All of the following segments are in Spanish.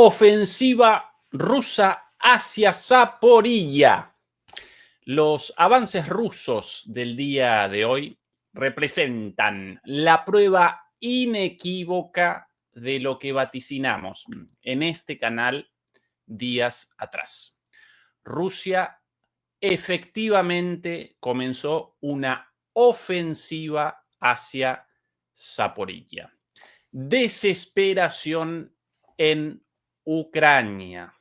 Ofensiva rusa hacia Zaporilla. Los avances rusos del día de hoy representan la prueba inequívoca de lo que vaticinamos en este canal días atrás. Rusia efectivamente comenzó una ofensiva hacia Zaporilla. Desesperación en Ucrania.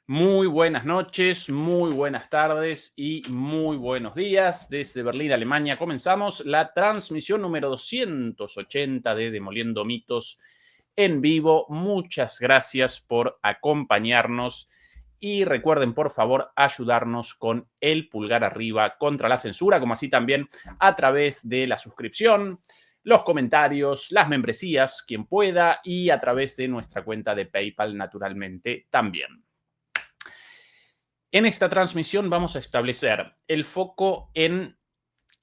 Muy buenas noches, muy buenas tardes y muy buenos días. Desde Berlín, Alemania, comenzamos la transmisión número 280 de Demoliendo Mitos en vivo. Muchas gracias por acompañarnos y recuerden, por favor, ayudarnos con el pulgar arriba contra la censura, como así también a través de la suscripción, los comentarios, las membresías, quien pueda, y a través de nuestra cuenta de PayPal, naturalmente, también. En esta transmisión vamos a establecer el foco en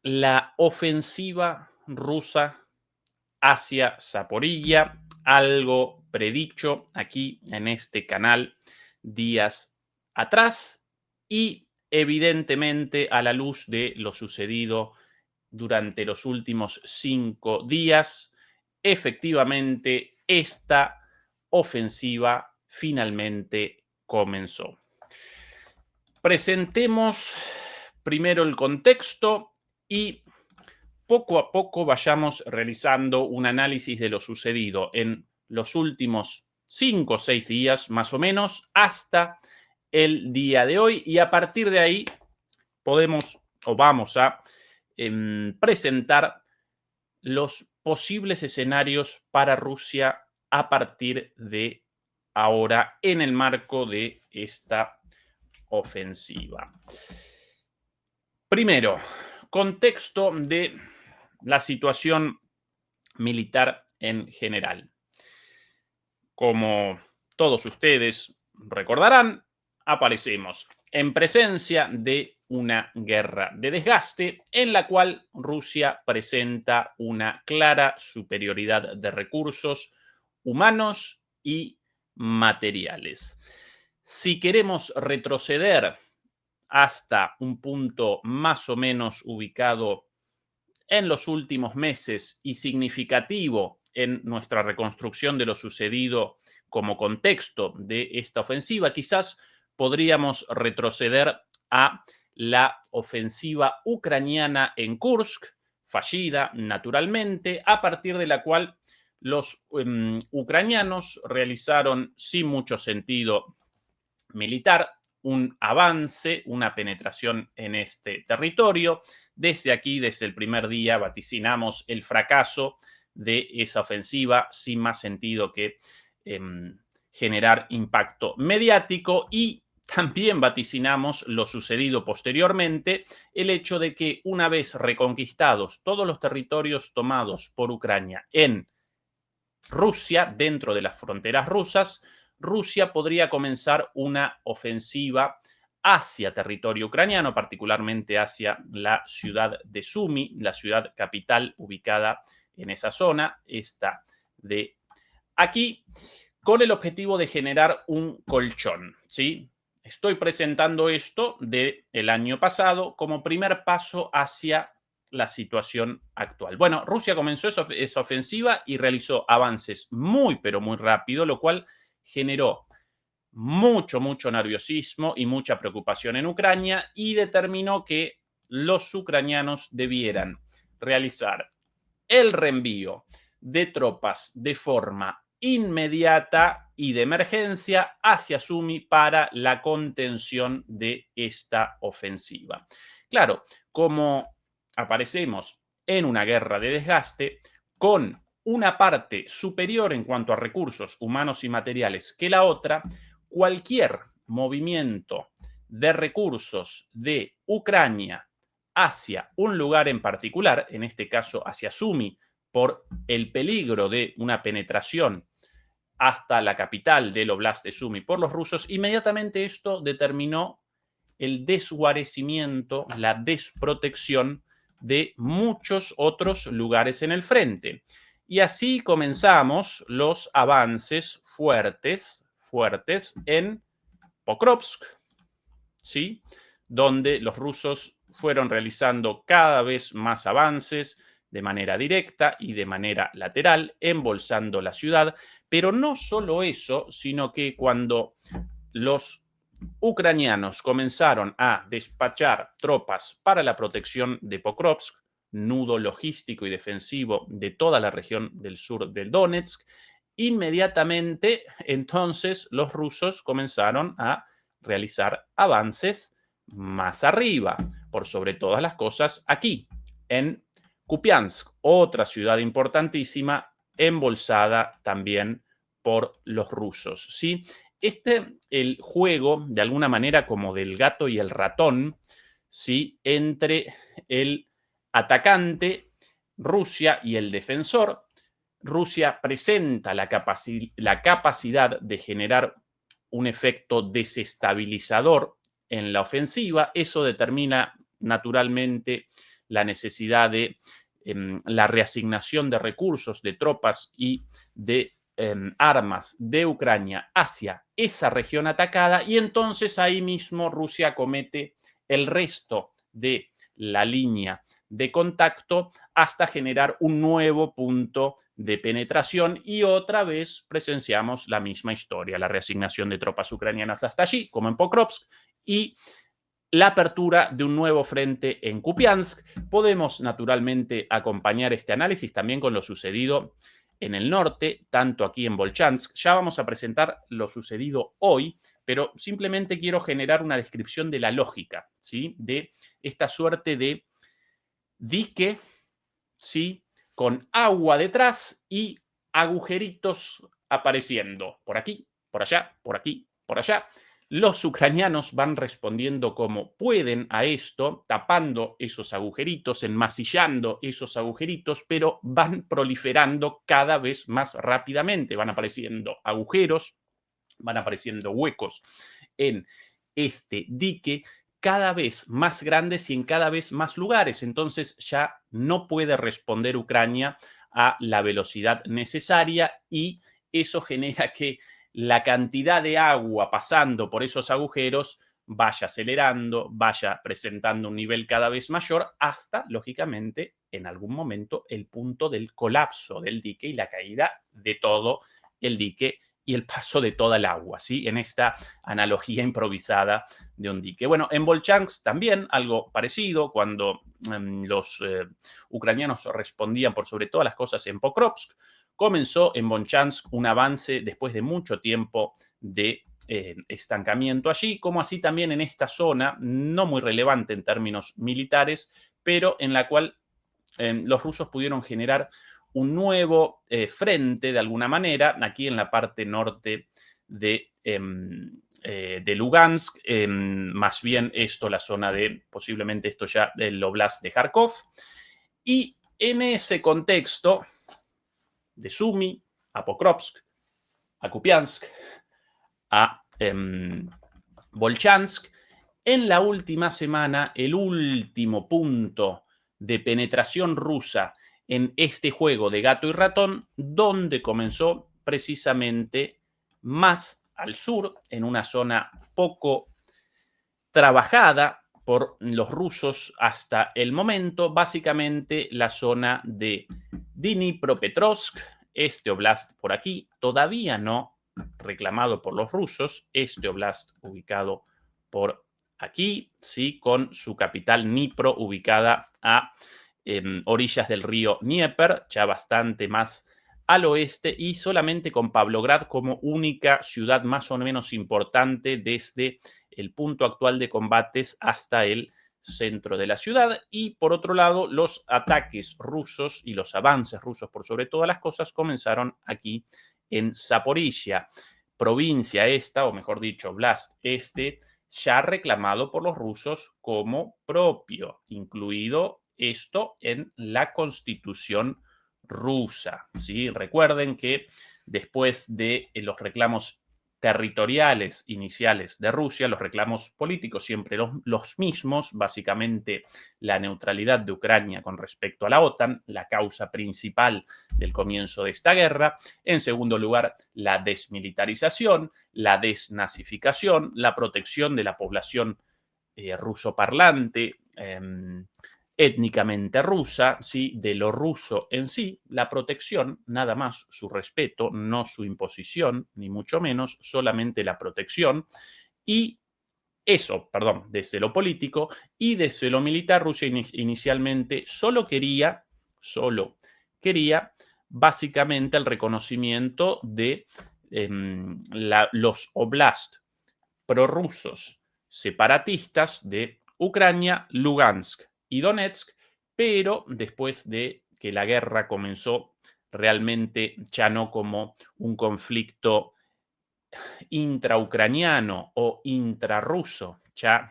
la ofensiva rusa hacia Zaporilla, algo predicho aquí en este canal días atrás y evidentemente a la luz de lo sucedido durante los últimos 5 días, efectivamente esta ofensiva finalmente comenzó. Presentemos primero el contexto y poco a poco vayamos realizando un análisis de lo sucedido en los últimos 5 o 6 días, más o menos, hasta el día de hoy. Y a partir de ahí podemos o vamos a presentar los posibles escenarios para Rusia a partir de ahora en el marco de esta ofensiva. Primero, contexto de la situación militar en general. Como todos ustedes recordarán, aparecemos en presencia de una guerra de desgaste en la cual Rusia presenta una clara superioridad de recursos humanos y materiales. Si queremos retroceder hasta un punto más o menos ubicado en los últimos meses y significativo en nuestra reconstrucción de lo sucedido como contexto de esta ofensiva, quizás podríamos retroceder a la ofensiva ucraniana en Kursk, fallida naturalmente, a partir de la cual los ucranianos realizaron sin mucho sentido militar un avance, una penetración en este territorio. Desde aquí, desde el primer día, vaticinamos el fracaso de esa ofensiva sin más sentido que generar impacto mediático, y también vaticinamos lo sucedido posteriormente, el hecho de que una vez reconquistados todos los territorios tomados por Ucrania en Rusia, dentro de las fronteras rusas, Rusia podría comenzar una ofensiva hacia territorio ucraniano, particularmente hacia la ciudad de Sumy, la ciudad capital ubicada en esa zona, esta de aquí, con el objetivo de generar un colchón, ¿sí? Estoy presentando esto del año pasado como primer paso hacia la situación actual. Bueno, Rusia comenzó esa ofensiva y realizó avances muy, pero muy rápido, lo cual generó mucho nerviosismo y mucha preocupación en Ucrania, y determinó que los ucranianos debieran realizar el reenvío de tropas de forma inmediata y de emergencia hacia Sumy para la contención de esta ofensiva. Claro, como aparecemos en una guerra de desgaste con una parte superior en cuanto a recursos humanos y materiales que la otra, cualquier movimiento de recursos de Ucrania hacia un lugar en particular, en este caso hacia Sumy, por el peligro de una penetración hasta la capital del Oblast de Sumy por los rusos, inmediatamente esto determinó el desguarecimiento, la desprotección de muchos otros lugares en el frente. Y así comenzamos los avances fuertes fuertes en Pokrovsk, ¿sí? Donde los rusos fueron realizando cada vez más avances de manera directa y de manera lateral, embolsando la ciudad. Pero no solo eso, sino que cuando los ucranianos comenzaron a despachar tropas para la protección de Pokrovsk, nudo logístico y defensivo de toda la región del sur del Donetsk, inmediatamente entonces los rusos comenzaron a realizar avances más arriba, por sobre todas las cosas aquí, en Kupiansk, otra ciudad importantísima, embolsada también por los rusos, ¿sí? El juego, de alguna manera, como del gato y el ratón, ¿sí? Entre el atacante, Rusia, y el defensor. Rusia presenta la capacidad de generar un efecto desestabilizador en la ofensiva. Eso determina naturalmente la necesidad de la reasignación de recursos, de tropas y de armas de Ucrania hacia esa región atacada, y entonces ahí mismo Rusia comete el resto de la línea de contacto hasta generar un nuevo punto de penetración, y otra vez presenciamos la misma historia, la reasignación de tropas ucranianas hasta allí, como en Pokrovsk, y la apertura de un nuevo frente en Kupiansk. Podemos naturalmente acompañar este análisis también con lo sucedido en el norte, tanto aquí en Volchansk. Ya vamos a presentar lo sucedido hoy, pero simplemente quiero generar una descripción de la lógica, ¿sí? De esta suerte de dique, ¿sí? Con agua detrás y agujeritos apareciendo por aquí, por allá, por aquí, por allá. Los ucranianos van respondiendo como pueden a esto, tapando esos agujeritos, enmasillando esos agujeritos, pero van proliferando cada vez más rápidamente. Van apareciendo agujeros, van apareciendo huecos en este dique cada vez más grandes y en cada vez más lugares. Entonces ya no puede responder Ucrania a la velocidad necesaria, y eso genera que la cantidad de agua pasando por esos agujeros vaya acelerando, vaya presentando un nivel cada vez mayor hasta, lógicamente, en algún momento el punto del colapso del dique y la caída de todo el dique y el paso de toda el agua, ¿sí? En esta analogía improvisada de un dique. Bueno, en Volchansk también algo parecido, cuando los ucranianos respondían por sobre todas las cosas en Pokrovsk, comenzó en Volchansk un avance después de mucho tiempo de estancamiento allí, como así también en esta zona, no muy relevante en términos militares, pero en la cual los rusos pudieron generar un nuevo frente, de alguna manera, aquí en la parte norte de Lugansk, más bien esto, la zona de, posiblemente esto ya, del Oblast de Kharkov. Y en ese contexto, de Sumy a Pokrovsk, a Kupiansk, a Volchansk, en la última semana, el último punto de penetración rusa en este juego de gato y ratón, donde comenzó precisamente más al sur, en una zona poco trabajada por los rusos hasta el momento, básicamente la zona de Dnipropetrovsk, este oblast por aquí, todavía no reclamado por los rusos, este oblast ubicado por aquí, sí, con su capital Dnipro ubicada a orillas del río Dnieper, ya bastante más al oeste, y solamente con Pavlograd como única ciudad más o menos importante desde el punto actual de combates hasta el centro de la ciudad. Y por otro lado, los ataques rusos y los avances rusos por sobre todas las cosas comenzaron aquí en Zaporizhia, provincia esta, o mejor dicho, oblast este, ya reclamado por los rusos como propio, incluido esto en la Constitución rusa, ¿sí? Recuerden que después de los reclamos territoriales iniciales de Rusia, los reclamos políticos siempre los mismos, básicamente la neutralidad de Ucrania con respecto a la OTAN, la causa principal del comienzo de esta guerra. En segundo lugar, la desmilitarización, la desnazificación, la protección de la población rusoparlante, étnicamente rusa, ¿sí? De lo ruso en sí, la protección, nada más, su respeto, no su imposición, ni mucho menos, solamente la protección. Y eso, perdón, desde lo político y desde lo militar, Rusia inicialmente solo quería básicamente el reconocimiento de los oblast prorrusos separatistas de Ucrania, Lugansk y Donetsk, pero después de que la guerra comenzó realmente ya no como un conflicto intraucraniano o intrarruso, ya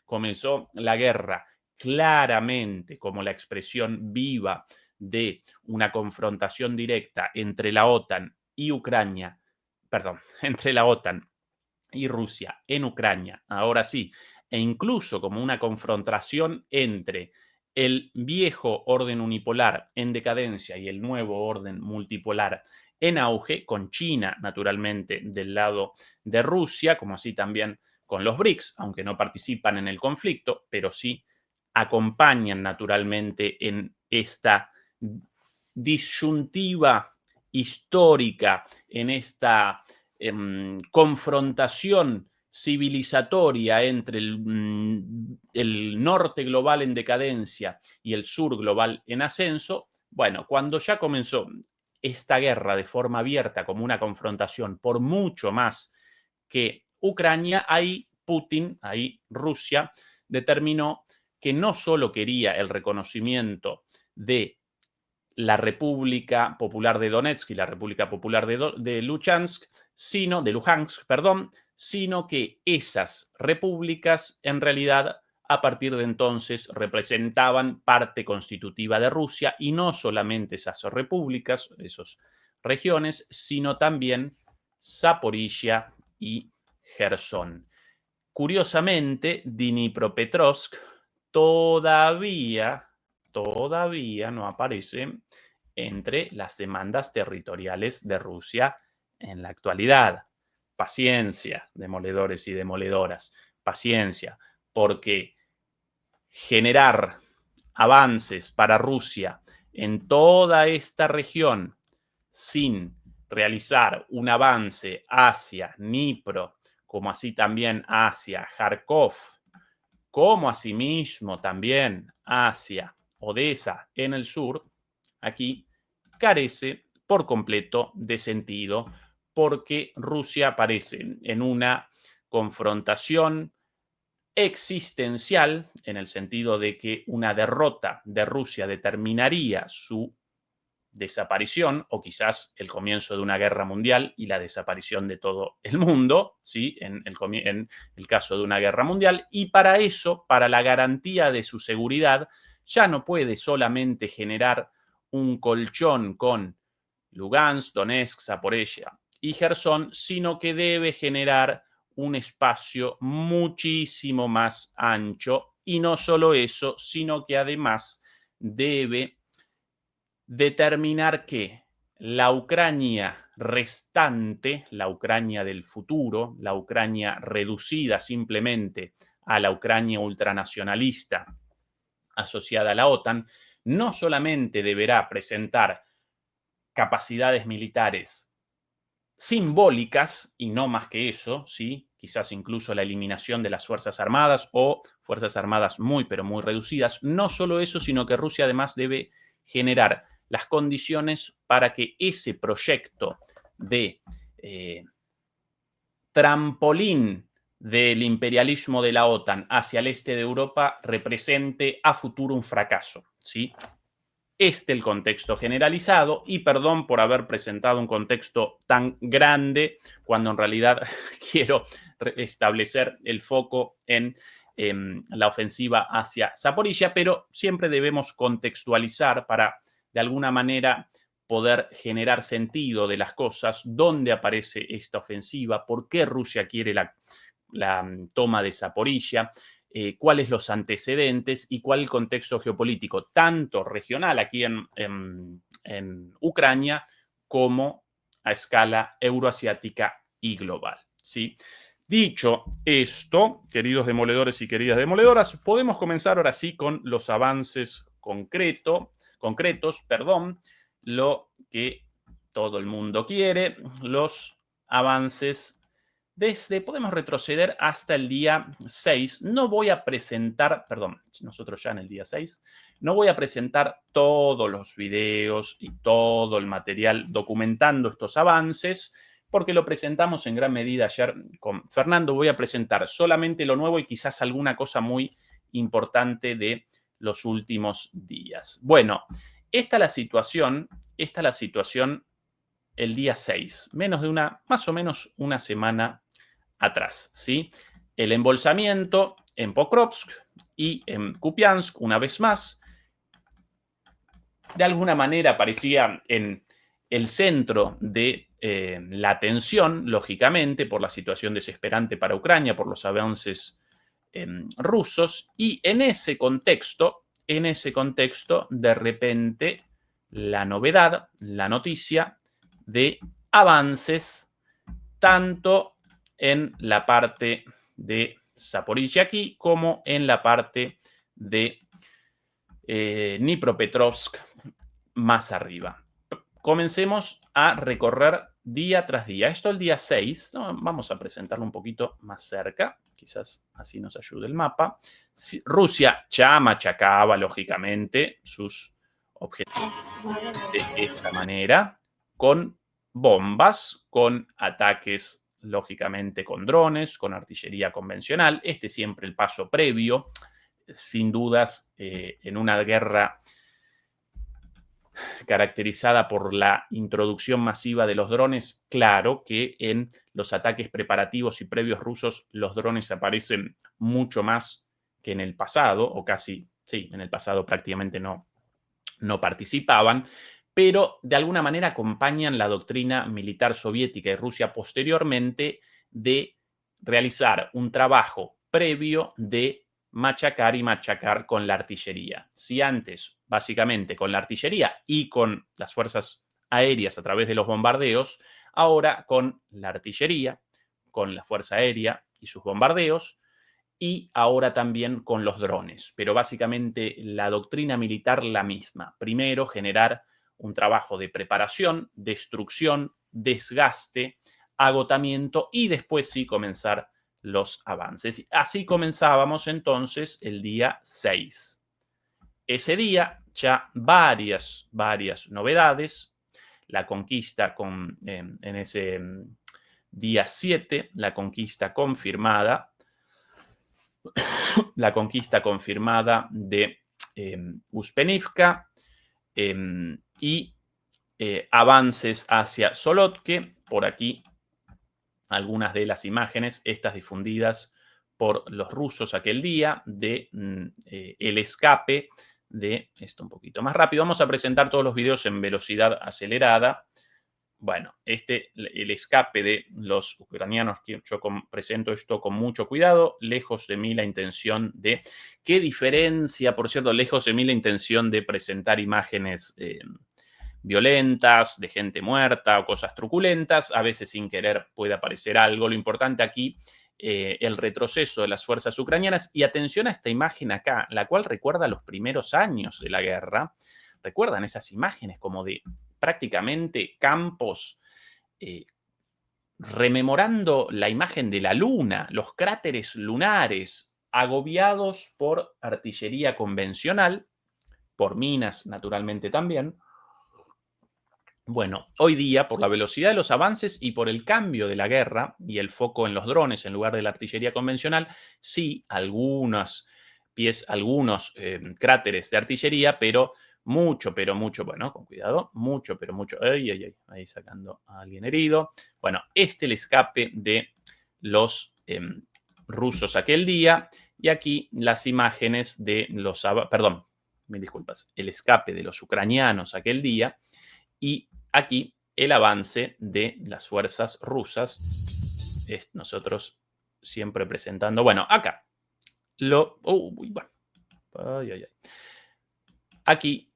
comenzó la guerra claramente como la expresión viva de una confrontación directa entre la OTAN y Ucrania, perdón, entre la OTAN y Rusia en Ucrania, ahora sí, e incluso como una confrontación entre el viejo orden unipolar en decadencia y el nuevo orden multipolar en auge, con China naturalmente del lado de Rusia, como así también con los BRICS, aunque no participan en el conflicto, pero sí acompañan naturalmente en esta disyuntiva histórica, en esta confrontación civilizatoria entre el norte global en decadencia y el sur global en ascenso, bueno, cuando ya comenzó esta guerra de forma abierta como una confrontación por mucho más que Ucrania, ahí Putin, ahí Rusia, determinó que no solo quería el reconocimiento de la República Popular de Donetsk y la República Popular de Luhansk, sino que esas repúblicas en realidad a partir de entonces representaban parte constitutiva de Rusia y no solamente esas repúblicas, esas regiones, sino también Zaporizhia y Gerson. Curiosamente, Dnipropetrovsk todavía no aparece entre las demandas territoriales de Rusia en la actualidad. Paciencia, demoledores y demoledoras, paciencia, porque generar avances para Rusia en toda esta región sin realizar un avance hacia Dnipro, como así también hacia Kharkov, como asimismo también hacia Odessa en el sur, aquí carece por completo de sentido porque Rusia aparece en una confrontación existencial en el sentido de que una derrota de Rusia determinaría su desaparición o quizás el comienzo de una guerra mundial y la desaparición de todo el mundo, ¿sí? En el caso de una guerra mundial. Y para eso, para la garantía de su seguridad, ya no puede solamente generar un colchón con Lugansk, Donetsk, Zaporizhia y Gerson, sino que debe generar un espacio muchísimo más ancho y no solo eso, sino que además debe determinar que la Ucrania restante, la Ucrania del futuro, la Ucrania reducida simplemente a la Ucrania ultranacionalista asociada a la OTAN, no solamente deberá presentar capacidades militares simbólicas y no más que eso, ¿sí? Quizás incluso la eliminación de las Fuerzas Armadas o Fuerzas Armadas muy, pero muy reducidas. No solo eso, sino que Rusia además debe generar las condiciones para que ese proyecto de trampolín del imperialismo de la OTAN hacia el este de Europa represente a futuro un fracaso, ¿sí? El contexto generalizado y perdón por haber presentado un contexto tan grande cuando en realidad quiero establecer el foco en la ofensiva hacia Zaporizhia, pero siempre debemos contextualizar para de alguna manera poder generar sentido de las cosas, dónde aparece esta ofensiva, por qué Rusia quiere la toma de Zaporilla, cuáles los antecedentes y cuál el contexto geopolítico, tanto regional aquí en Ucrania, como a escala euroasiática y global, ¿sí? Dicho esto, queridos demoledores y queridas demoledoras, podemos comenzar ahora sí con los avances concretos, lo que todo el mundo quiere, los avances podemos retroceder hasta el día 6. No voy a presentar, perdón, nosotros ya en el día 6, no voy a presentar todos los videos y todo el material documentando estos avances, porque lo presentamos en gran medida ayer con Fernando. Voy a presentar solamente lo nuevo y quizás alguna cosa muy importante de los últimos días. Bueno, esta es la situación el día 6, más o menos una semana atrás, ¿sí? El embolsamiento en Pokrovsk y en Kupiansk, una vez más, de alguna manera parecía en el centro de la atención, lógicamente, por la situación desesperante para Ucrania, por los avances rusos, y en ese contexto, de repente, la novedad, la noticia de avances tanto en la parte de Zaporilla aquí como en la parte de Dnipropetrovsk más arriba. Comencemos a recorrer día tras día. Esto el día 6, ¿no? Vamos a presentarlo un poquito más cerca, quizás así nos ayude el mapa. Rusia ya machacaba, lógicamente, sus objetivos de esta manera, con bombas, con ataques, lógicamente, con drones, con artillería convencional. Este es siempre el paso previo, sin dudas, en una guerra caracterizada por la introducción masiva de los drones. Claro que en los ataques preparativos y previos rusos los drones aparecen mucho más que en el pasado, o casi, sí, en el pasado prácticamente no participaban, pero de alguna manera acompañan la doctrina militar soviética y Rusia posteriormente de realizar un trabajo previo de machacar y machacar con la artillería. Si antes, básicamente, con la artillería y con las fuerzas aéreas a través de los bombardeos, ahora con la artillería, con la fuerza aérea y sus bombardeos, y ahora también con los drones. Pero básicamente la doctrina militar la misma. Primero, generar un trabajo de preparación, destrucción, desgaste, agotamiento y después sí comenzar los avances. Así comenzábamos entonces el día 6. Ese día ya varias novedades. La conquista en ese día 7, la conquista confirmada de Uspenivka y avances hacia Solotke. Por aquí algunas de las imágenes, estas difundidas por los rusos aquel día, de el escape de esto un poquito más rápido. Vamos a presentar todos los videos en velocidad acelerada. Bueno, el escape de los ucranianos, que yo presento esto con mucho cuidado, lejos de mí la intención de... ¿Qué diferencia, por cierto, lejos de mí la intención de presentar imágenes violentas, de gente muerta o cosas truculentas? A veces sin querer puede aparecer algo. Lo importante aquí, el retroceso de las fuerzas ucranianas. Y atención a esta imagen acá, la cual recuerda los primeros años de la guerra. ¿Recuerdan esas imágenes como de prácticamente campos rememorando la imagen de la luna, los cráteres lunares, agobiados por artillería convencional, por minas naturalmente también? Bueno, hoy día, por la velocidad de los avances y por el cambio de la guerra y el foco en los drones en lugar de la artillería convencional, sí, algunos cráteres de artillería, pero mucho, bueno, con cuidado, mucho, ahí sacando a alguien herido. Bueno, el escape de los rusos aquel día, y aquí las imágenes de los, perdón, mil disculpas, el escape de los ucranianos aquel día, y aquí el avance de las fuerzas rusas. Nosotros siempre presentando, bueno, acá, bueno, ay, ay, ay. Aquí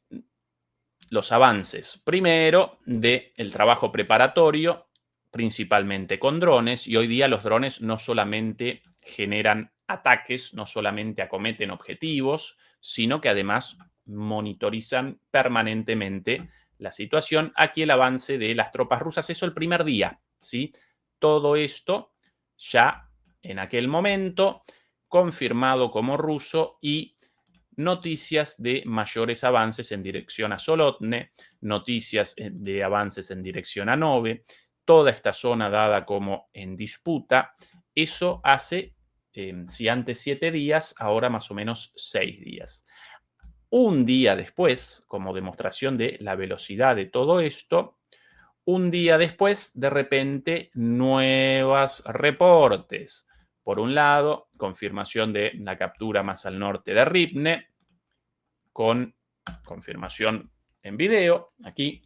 los avances, primero, del trabajo preparatorio, principalmente con drones, y hoy día los drones no solamente generan ataques, no solamente acometen objetivos, sino que además monitorizan permanentemente la situación. Aquí el avance de las tropas rusas, eso el primer día, ¿sí? Todo esto ya en aquel momento confirmado como ruso y noticias de mayores avances en dirección a Solotne, noticias de avances en dirección a Nove, toda esta zona dada como en disputa. Eso hace, si antes 7 días, ahora más o menos 6 días. Un día después, como demostración de la velocidad de todo esto, un día después, de repente, nuevos reportes. Por un lado, confirmación de la captura más al norte de Ripne, con confirmación en video. Aquí,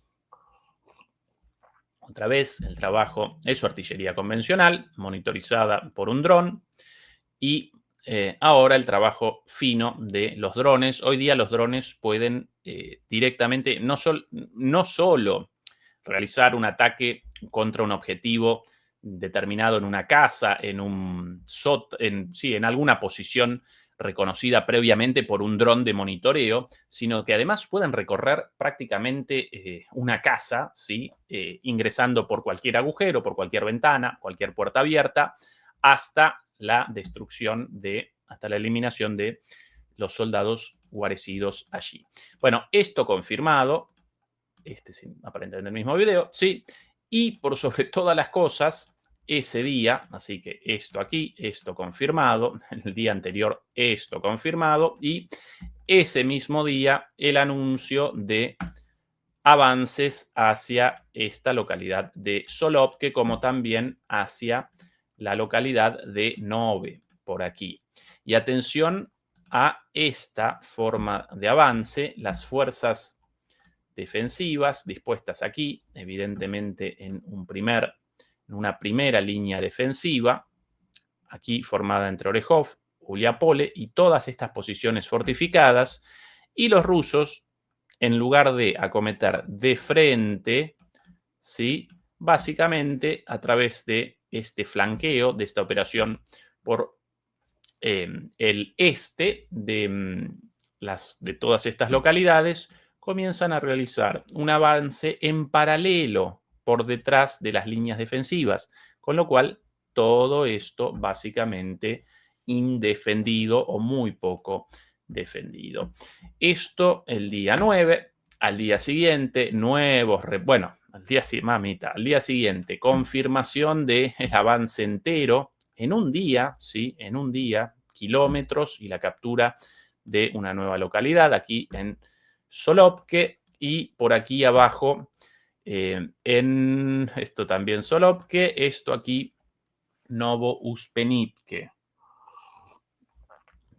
otra vez, el trabajo es su artillería convencional, monitorizada por un dron. Y ahora el trabajo fino de los drones. Hoy día los drones pueden directamente no solo realizar un ataque contra un objetivo determinado en una casa, en alguna posición reconocida previamente por un dron de monitoreo, sino que además pueden recorrer prácticamente una casa, ¿sí? Ingresando por cualquier agujero, por cualquier ventana, cualquier puerta abierta, hasta la destrucción hasta la eliminación de los soldados guarecidos allí. Bueno, esto confirmado, aparentemente en el mismo video, sí, y por sobre todas las cosas, ese día, así que esto aquí, esto confirmado, el día anterior esto confirmado, y ese mismo día el anuncio de avances hacia esta localidad de Solovki, como también hacia la localidad de Nove, por aquí. Y atención a esta forma de avance, las fuerzas defensivas dispuestas aquí, evidentemente en una primera línea defensiva, aquí formada entre Orejov, Uliapole y todas estas posiciones fortificadas, y los rusos, en lugar de acometer de frente, ¿sí? Básicamente a través de este flanqueo, de esta operación por el este de todas estas localidades, comienzan a realizar un avance en paralelo por detrás de las líneas defensivas, con lo cual todo esto básicamente indefendido o muy poco defendido. Esto el día 9, al día siguiente, al día siguiente, confirmación del avance entero en un día, ¿sí? En un día, kilómetros y la captura de una nueva localidad, aquí en Solovki, y por aquí abajo, en esto también Solovki, esto aquí, Novouspenivke.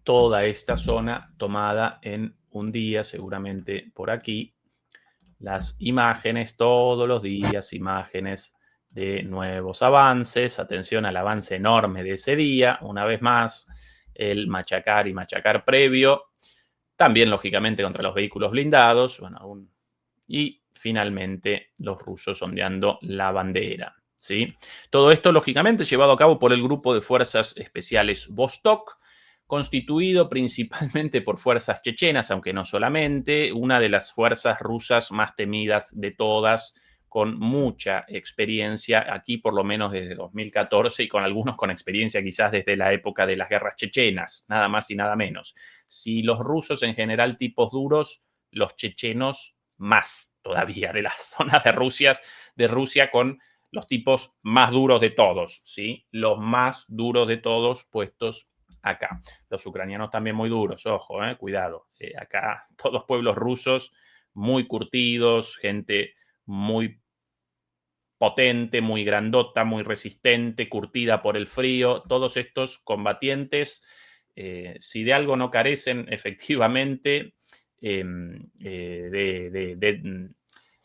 Toda esta zona tomada en un día, seguramente por aquí. Las imágenes, todos los días, imágenes de nuevos avances. Atención al avance enorme de ese día. Una vez más, el machacar y machacar previo. También, lógicamente, contra los vehículos blindados. Bueno, y finalmente los rusos ondeando la bandera, ¿sí? Todo esto, lógicamente, llevado a cabo por el Grupo de Fuerzas Especiales Vostok, constituido principalmente por fuerzas chechenas, aunque no solamente, una de las fuerzas rusas más temidas de todas, con mucha experiencia, aquí por lo menos desde 2014 y con algunos con experiencia quizás desde la época de las guerras chechenas, nada más y nada menos. Si los rusos en general tipos duros, los chechenos más todavía de las zonas de Rusia con los tipos más duros de todos, ¿sí? Los más duros de todos puestos acá. Los ucranianos también muy duros, ojo, cuidado. Acá todos pueblos rusos muy curtidos, gente muy potente, muy grandota, muy resistente, curtida por el frío. Todos estos combatientes, si de algo no carecen efectivamente,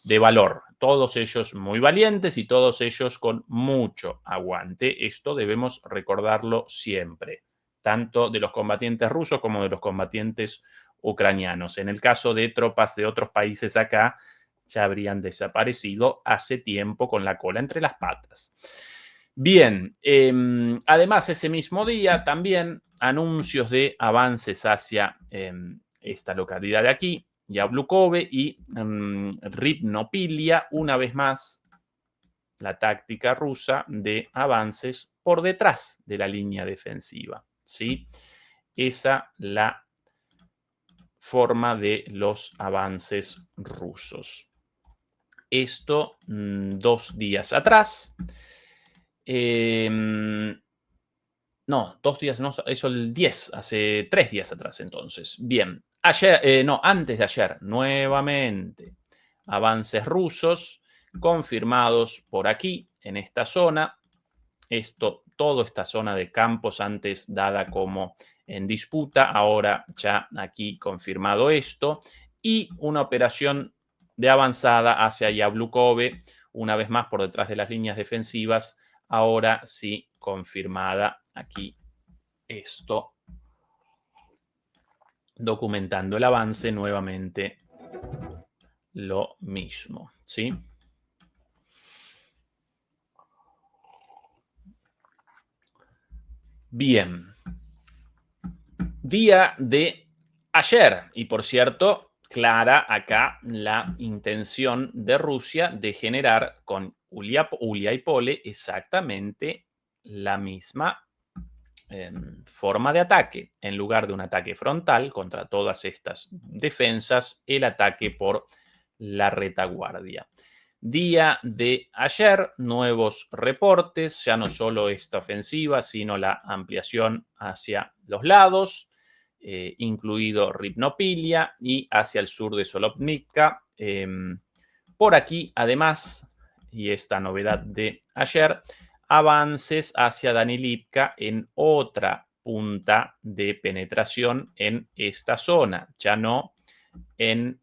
de valor. Todos ellos muy valientes y todos ellos con mucho aguante. Esto debemos recordarlo siempre, tanto de los combatientes rusos como de los combatientes ucranianos. En el caso de tropas de otros países acá, ya habrían desaparecido hace tiempo con la cola entre las patas. Bien, además ese mismo día también anuncios de avances hacia esta localidad de aquí, Yablukove y Rivnopilia, una vez más la táctica rusa de avances por detrás de la línea defensiva, ¿sí? Esa la forma de los avances rusos. Esto 2 días atrás. No, 2 días, no, eso el 10, hace 3 días atrás entonces. Bien, ayer, no, antes de ayer, nuevamente, avances rusos confirmados por aquí, en esta zona. Toda esta zona de campos antes dada como en disputa, ahora ya aquí confirmado esto. Y una operación de avanzada hacia Yablukove, una vez más por detrás de las líneas defensivas, ahora sí confirmada aquí esto, documentando el avance nuevamente lo mismo, ¿sí? Bien. Día de ayer, y por cierto, clara acá la intención de Rusia de generar con Uliápole exactamente la misma forma de ataque. En lugar de un ataque frontal contra todas estas defensas, el ataque por la retaguardia. Día de ayer, nuevos reportes, ya no solo esta ofensiva, sino la ampliación hacia los lados, incluido Rivnopilia y hacia el sur de Solovnica. Por aquí, además, y esta novedad de ayer, avances hacia Danilivka en otra punta de penetración en esta zona, ya no en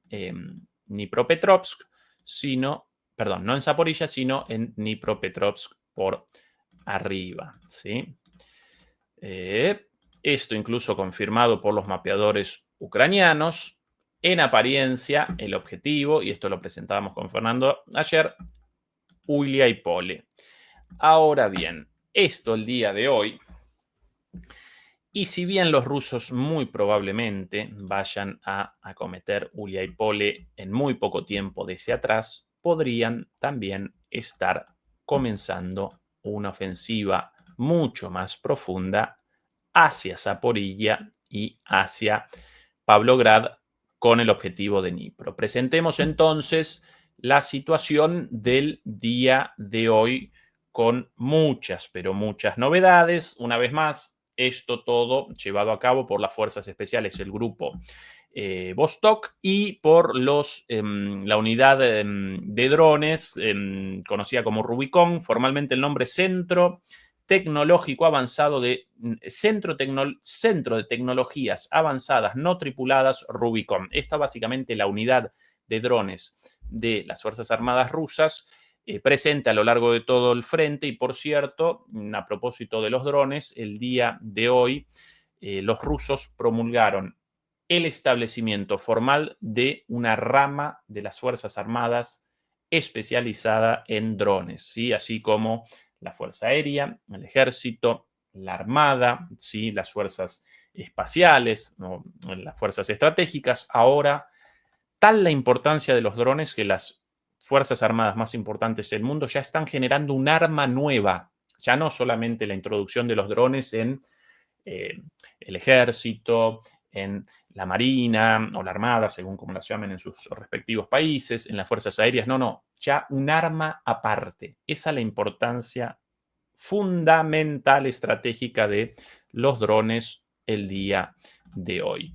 Dnipropetrovsk, sino, perdón, no en Zaporilla, sino en Dnipropetrovsk por arriba, ¿sí? Esto incluso confirmado por los mapeadores ucranianos. En apariencia, el objetivo, y esto lo presentábamos con Fernando ayer, Uliápole. Ahora bien, esto el día de hoy, y si bien los rusos muy probablemente vayan a acometer Uliápole en muy poco tiempo desde atrás, podrían también estar comenzando una ofensiva mucho más profunda hacia Zaporilla y hacia Pavlograd con el objetivo de Dnipro. Presentemos entonces la situación del día de hoy con muchas, pero muchas novedades. Una vez más, esto todo llevado a cabo por las Fuerzas Especiales, el grupo Vostok, y por la unidad de drones conocida como Rubicon, formalmente el nombre Centro Tecnológico Avanzado de Centro de Tecnologías Avanzadas No Tripuladas Rubicon. Esta básicamente la unidad de drones de las Fuerzas Armadas rusas presente a lo largo de todo el frente. Y por cierto, a propósito de los drones, el día de hoy los rusos promulgaron el establecimiento formal de una rama de las Fuerzas Armadas especializada en drones, ¿sí? Así como la Fuerza Aérea, el Ejército, la Armada, ¿sí? Las Fuerzas Espaciales, ¿no? Las Fuerzas Estratégicas. Ahora, tal la importancia de los drones que las Fuerzas Armadas más importantes del mundo ya están generando un arma nueva, ya no solamente la introducción de los drones en el Ejército, en la Marina o la Armada, según como las llamen en sus respectivos países, en las Fuerzas Aéreas, no, ya un arma aparte. Esa es la importancia fundamental, estratégica de los drones el día de hoy.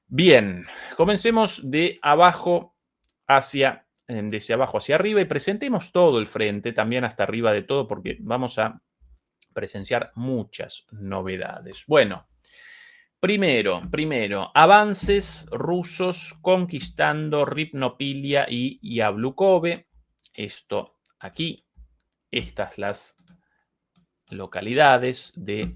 Bien, comencemos de abajo desde abajo hacia arriba y presentemos todo el frente, también hasta arriba de todo, porque vamos a presenciar muchas novedades. Bueno, Primero, avances rusos conquistando Rivnopilia y Yablukove. Esto aquí, estas las localidades de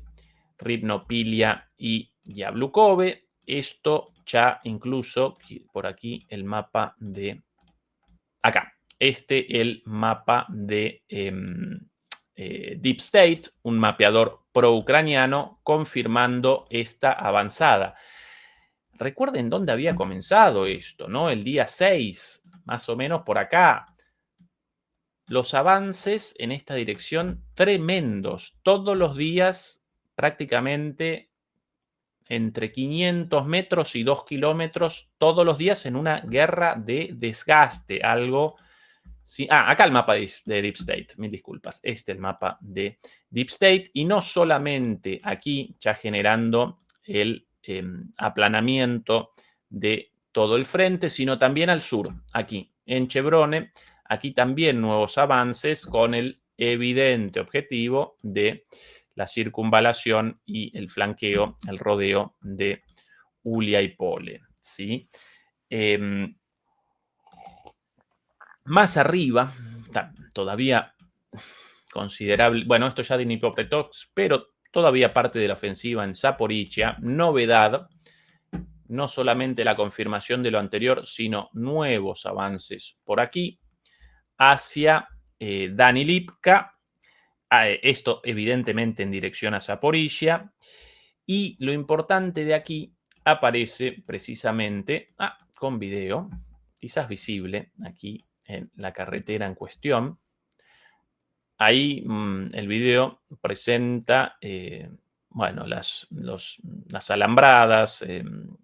Rivnopilia y Yablukove. Esto ya incluso, por aquí el mapa de... Acá, el mapa de Deep State, un mapeador pro-ucraniano, confirmando esta avanzada. Recuerden dónde había comenzado esto, ¿no? El día 6, más o menos por acá. Los avances en esta dirección tremendos. Todos los días prácticamente entre 500 metros y 2 kilómetros, todos los días en una guerra de desgaste. Algo... Sí, acá el mapa de Deep State, mil disculpas. El mapa de Deep State. Y no solamente aquí, ya generando el aplanamiento de todo el frente, sino también al sur, aquí en Chevrone. Aquí también nuevos avances con el evidente objetivo de la circunvalación y el flanqueo, el rodeo de Uliaipole, ¿sí? Más arriba, todavía considerable, bueno, esto ya de Dnipropetrovsk, pero todavía parte de la ofensiva en Zaporizhia. Novedad, no solamente la confirmación de lo anterior, sino nuevos avances por aquí hacia Danilivka. Esto evidentemente en dirección a Zaporizhia. Y lo importante de aquí aparece precisamente con video, quizás visible aquí en la carretera en cuestión. Ahí el video presenta, bueno, las alambradas,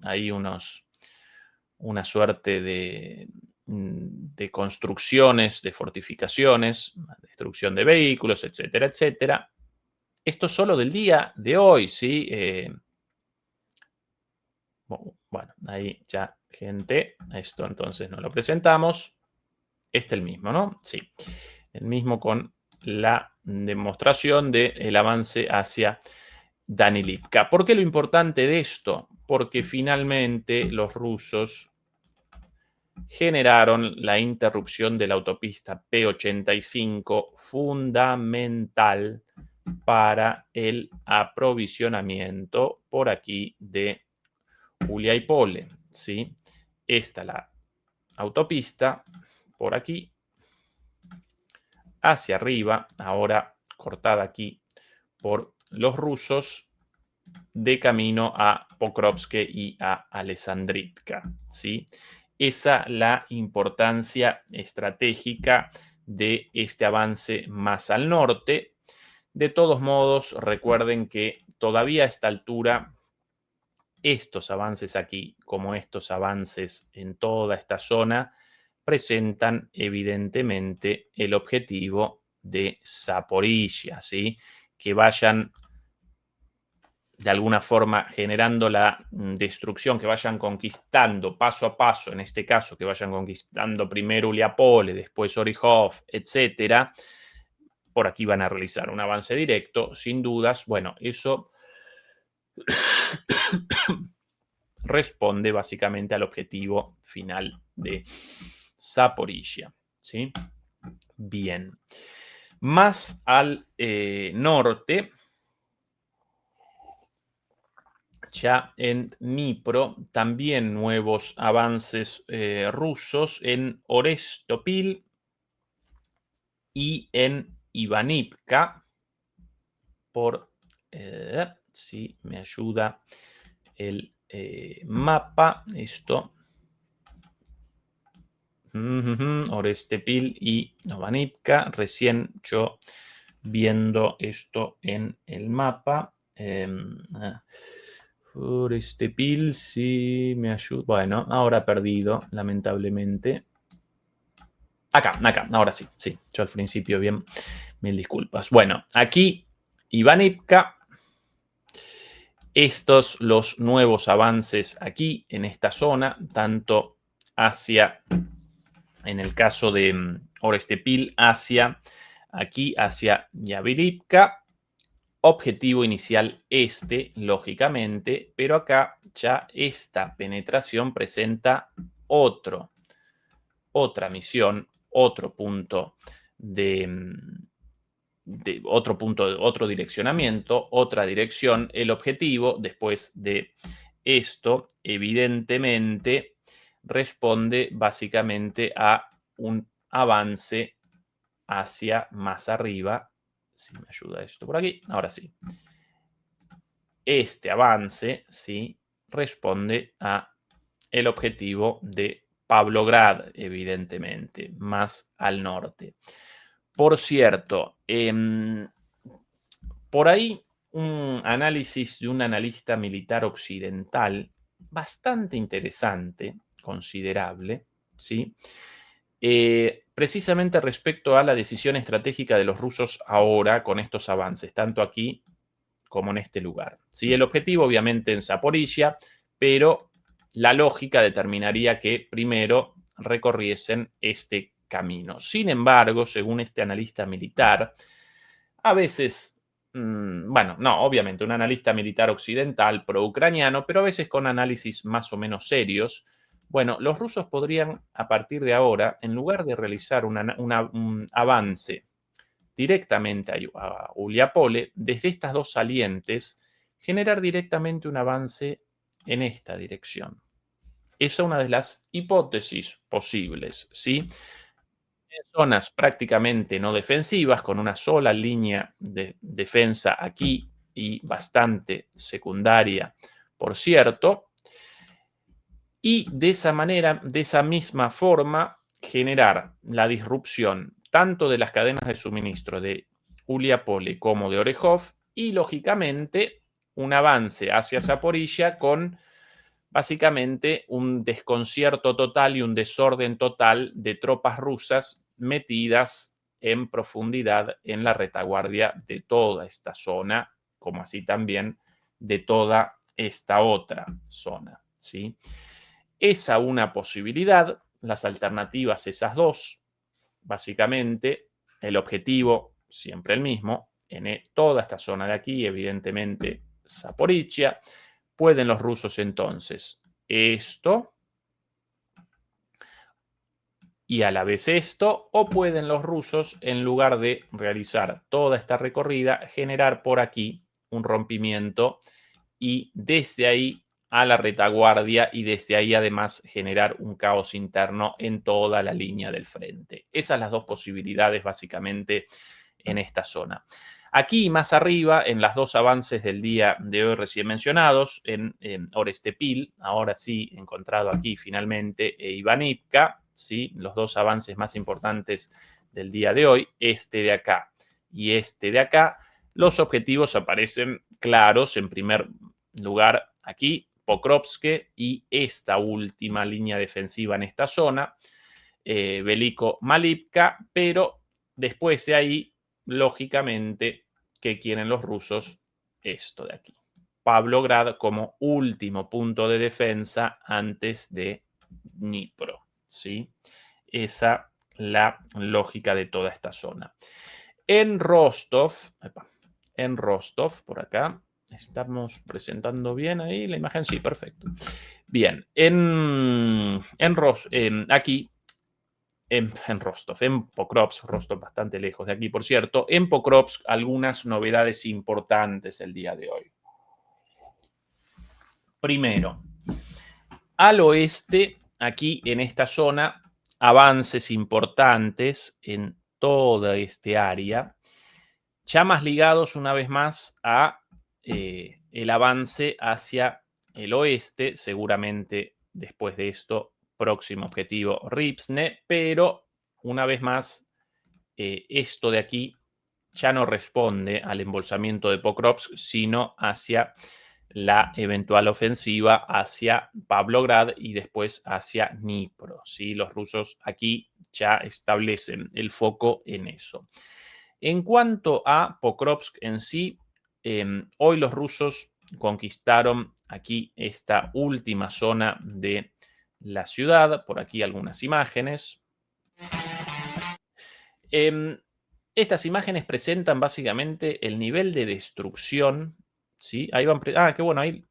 hay una suerte de construcciones, de fortificaciones, destrucción de vehículos, etcétera, etcétera. Esto solo del día de hoy, ¿sí? Bueno, ahí ya, gente, esto entonces no lo presentamos. El mismo, ¿no? Sí, el mismo con la demostración del avance hacia Danilivka. ¿Por qué lo importante de esto? Porque finalmente los rusos generaron la interrupción de la autopista P85, fundamental para el aprovisionamiento por aquí de Uliaipole, ¿sí? Esta la autopista por aquí hacia arriba, ahora cortada aquí por los rusos, de camino a Pokrovsk y a Alessandritka, ¿sí? Esa la importancia estratégica de este avance más al norte. De todos modos, recuerden que todavía a esta altura, estos avances aquí, como estos avances en toda esta zona, presentan evidentemente el objetivo de Zaporizhia, ¿sí? Que vayan de alguna forma generando la destrucción, que vayan conquistando paso a paso, en este caso, que vayan conquistando primero Uliapole, después Orihov, etcétera. Por aquí van a realizar un avance directo, sin dudas. Bueno, eso responde básicamente al objetivo final de Zaporizhia, ¿sí? Bien. Más al norte, ya en Dnipro, también nuevos avances rusos en Orestopil y en Ivanivka. Por si me ayuda el mapa, esto. Orestepil y Ivanivka. Recién yo viendo esto en el mapa. Orestepil, sí me ayuda. Bueno, ahora perdido, lamentablemente. Acá, ahora sí, yo al principio bien, mil disculpas. Bueno, aquí Ivanivka. Estos los nuevos avances aquí en esta zona, tanto hacia, en el caso de Orestepil, hacia aquí, hacia Yavilivka. Objetivo inicial este, lógicamente, pero acá ya esta penetración presenta otra misión, otro punto otro direccionamiento, otra dirección. El objetivo, después de esto, evidentemente, responde básicamente a un avance hacia más arriba. Si me ayuda esto por aquí, ahora sí. Este avance, sí, responde a el objetivo de Pavlograd, evidentemente, más al norte. Por cierto, por ahí un análisis de un analista militar occidental bastante interesante, considerable, ¿sí? Precisamente respecto a la decisión estratégica de los rusos ahora con estos avances, tanto aquí como en este lugar. ¿Sí? El objetivo, obviamente, en Zaporizhia, pero la lógica determinaría que primero recorriesen este camino. Sin embargo, según este analista militar, a veces, bueno, no, obviamente un analista militar occidental pro-ucraniano, pero a veces con análisis más o menos serios, bueno, los rusos podrían, a partir de ahora, en lugar de realizar un avance directamente a Uliapole, desde estas dos salientes, generar directamente un avance en esta dirección. Esa es una de las hipótesis posibles, ¿sí? En zonas prácticamente no defensivas, con una sola línea de defensa aquí y bastante secundaria, por cierto, y de esa manera, de esa misma forma, generar la disrupción tanto de las cadenas de suministro de Uliapole como de Orejov y, lógicamente, un avance hacia Zaporilla con básicamente un desconcierto total y un desorden total de tropas rusas metidas en profundidad en la retaguardia de toda esta zona, como así también de toda esta otra zona, ¿sí? Esa una posibilidad, las alternativas esas dos, básicamente el objetivo siempre el mismo, en toda esta zona de aquí, evidentemente Zaporizhia. Pueden los rusos entonces esto y a la vez esto, o pueden los rusos, en lugar de realizar toda esta recorrida, generar por aquí un rompimiento y desde ahí a la retaguardia y desde ahí además generar un caos interno en toda la línea del frente. Esas son las dos posibilidades básicamente en esta zona. Aquí más arriba, en los dos avances del día de hoy recién mencionados, en Orestepil, ahora sí encontrado aquí finalmente, Ivanivka, ¿sí? Los dos avances más importantes del día de hoy, este de acá y este de acá, los objetivos aparecen claros. En primer lugar, aquí, Pokrovsk y esta última línea defensiva en esta zona, Veliko Malivka, pero después de ahí, lógicamente, ¿qué quieren los rusos? Esto de aquí. Pavlograd como último punto de defensa antes de Dnipro, ¿sí? Esa la lógica de toda esta zona. En Rostov, por acá, estamos presentando bien ahí la imagen, sí, perfecto. Bien, aquí, en Rostov, en Pokrovsk, Rostov bastante lejos de aquí, por cierto, en Pokrovsk algunas novedades importantes el día de hoy. Primero, al oeste, aquí en esta zona, avances importantes en toda este área, ya más ligados una vez más a el avance hacia el oeste, seguramente después de esto, próximo objetivo Ripsne, pero una vez más, esto de aquí ya no responde al embolsamiento de Pokrovsk, sino hacia la eventual ofensiva hacia Pavlograd y después hacia Dnipro, ¿sí? Los rusos aquí ya establecen el foco en eso. En cuanto a Pokrovsk en sí, hoy los rusos conquistaron aquí esta última zona de la ciudad. Por aquí algunas imágenes. Estas imágenes presentan básicamente el nivel de destrucción, ¿sí? Ahí van, qué bueno, ahí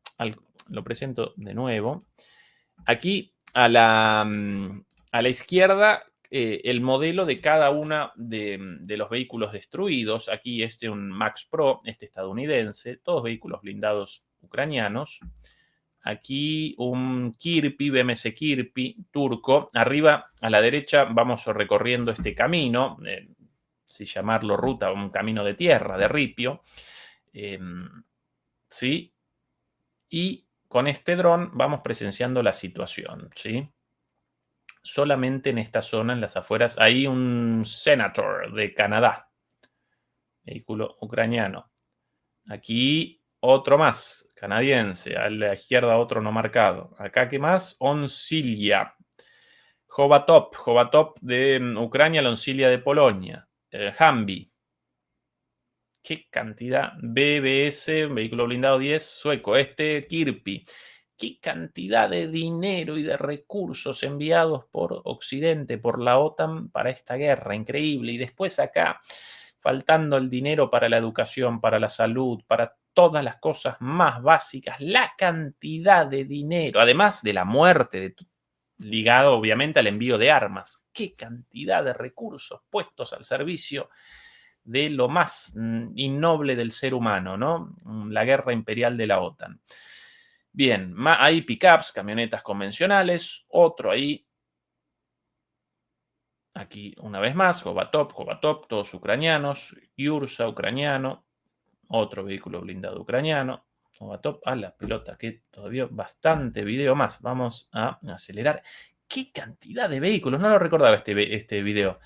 lo presento de nuevo. Aquí a la izquierda el modelo de cada uno de los vehículos destruidos. Aquí un Max Pro, estadounidense, todos vehículos blindados ucranianos. Aquí un Kirpi, BMC Kirpi, turco. Arriba a la derecha vamos recorriendo este camino, si llamarlo ruta, un camino de tierra, de ripio. ¿Sí? Y con este dron vamos presenciando la situación, ¿sí? Solamente en esta zona, en las afueras, hay un Senator de Canadá, vehículo ucraniano. Aquí otro más, canadiense, a la izquierda otro no marcado. Acá, ¿qué más? Oncilia. Jovatop de Ucrania, Oncilia de Polonia. Humvee. Qué cantidad. BBS, vehículo blindado 10, sueco. Kirpi. Qué cantidad de dinero y de recursos enviados por Occidente, por la OTAN para esta guerra. Increíble. Y después acá, faltando el dinero para la educación, para la salud, para todas las cosas más básicas, la cantidad de dinero, además de la muerte, ligado obviamente al envío de armas. Qué cantidad de recursos puestos al servicio de lo más innoble del ser humano, ¿no? La guerra imperial de la OTAN. Bien, hay pickups, camionetas convencionales, otro ahí. Aquí una vez más, Jovatop, todos ucranianos, Ursa ucraniano, otro vehículo blindado ucraniano, Jovatop, a la pelota, que todavía bastante video más. Vamos a acelerar. ¡Qué cantidad de vehículos! No lo recordaba este video.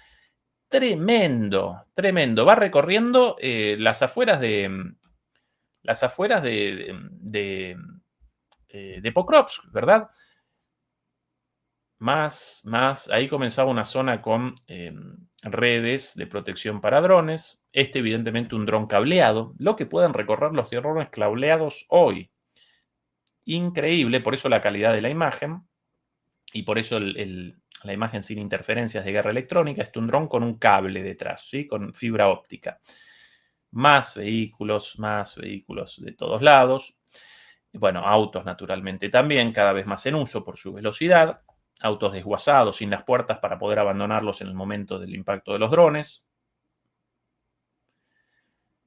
Tremendo, tremendo. Va recorriendo las afueras de Pokrovsk, ¿verdad? Más, ahí comenzaba una zona con redes de protección para drones. Evidentemente, un dron cableado. Lo que pueden recorrer los drones cableados hoy. Increíble, por eso la calidad de la imagen y por eso la imagen sin interferencias de guerra electrónica. Un dron con un cable detrás, ¿sí? Con fibra óptica. Más vehículos de todos lados. Bueno, autos naturalmente también, cada vez más en uso por su velocidad. Autos desguazados, sin las puertas para poder abandonarlos en el momento del impacto de los drones.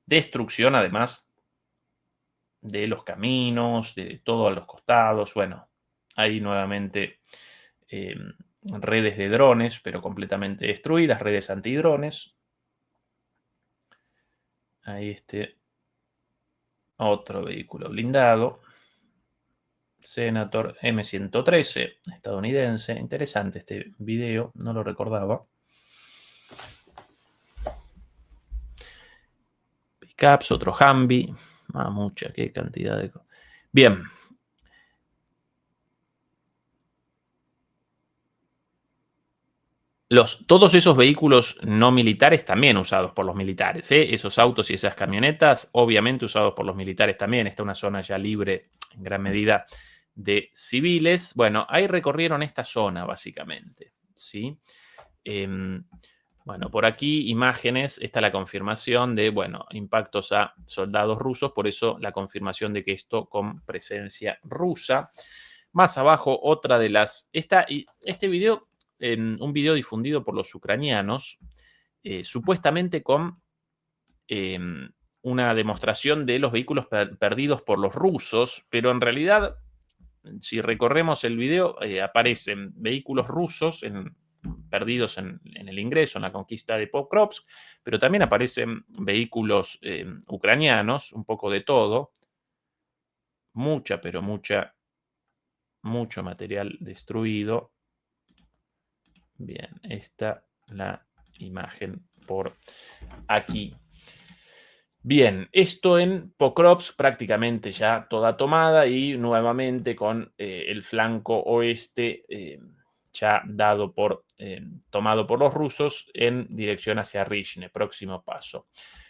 Destrucción, además, de los caminos, de todo a los costados. Bueno, ahí nuevamente redes de drones, pero completamente destruidas, redes antidrones. Ahí otro vehículo blindado. Senator M113, estadounidense. Interesante este video, no lo recordaba. Pickups, otro Humvee. Mucha, qué cantidad de... Bien. Todos esos vehículos no militares también usados por los militares. Esos autos y esas camionetas, obviamente usados por los militares también. Está una zona ya libre en gran medida de civiles. Bueno, ahí recorrieron esta zona básicamente, ¿sí? Bueno, por aquí imágenes, esta es la confirmación de, bueno, impactos a soldados rusos, por eso la confirmación de que esto con presencia rusa. Más abajo, otra de las... Este video, un video difundido por los ucranianos, supuestamente con una demostración de los vehículos perdidos por los rusos, pero en realidad, si recorremos el video, aparecen vehículos rusos perdidos en el ingreso, en la conquista de Pokrovsk, pero también aparecen vehículos ucranianos, un poco de todo, mucho material destruido. Bien, esta la imagen por aquí. Bien, esto en Pokrovsk prácticamente ya toda tomada y nuevamente con el flanco oeste ya tomado por los rusos en dirección hacia Rishne, próximo paso.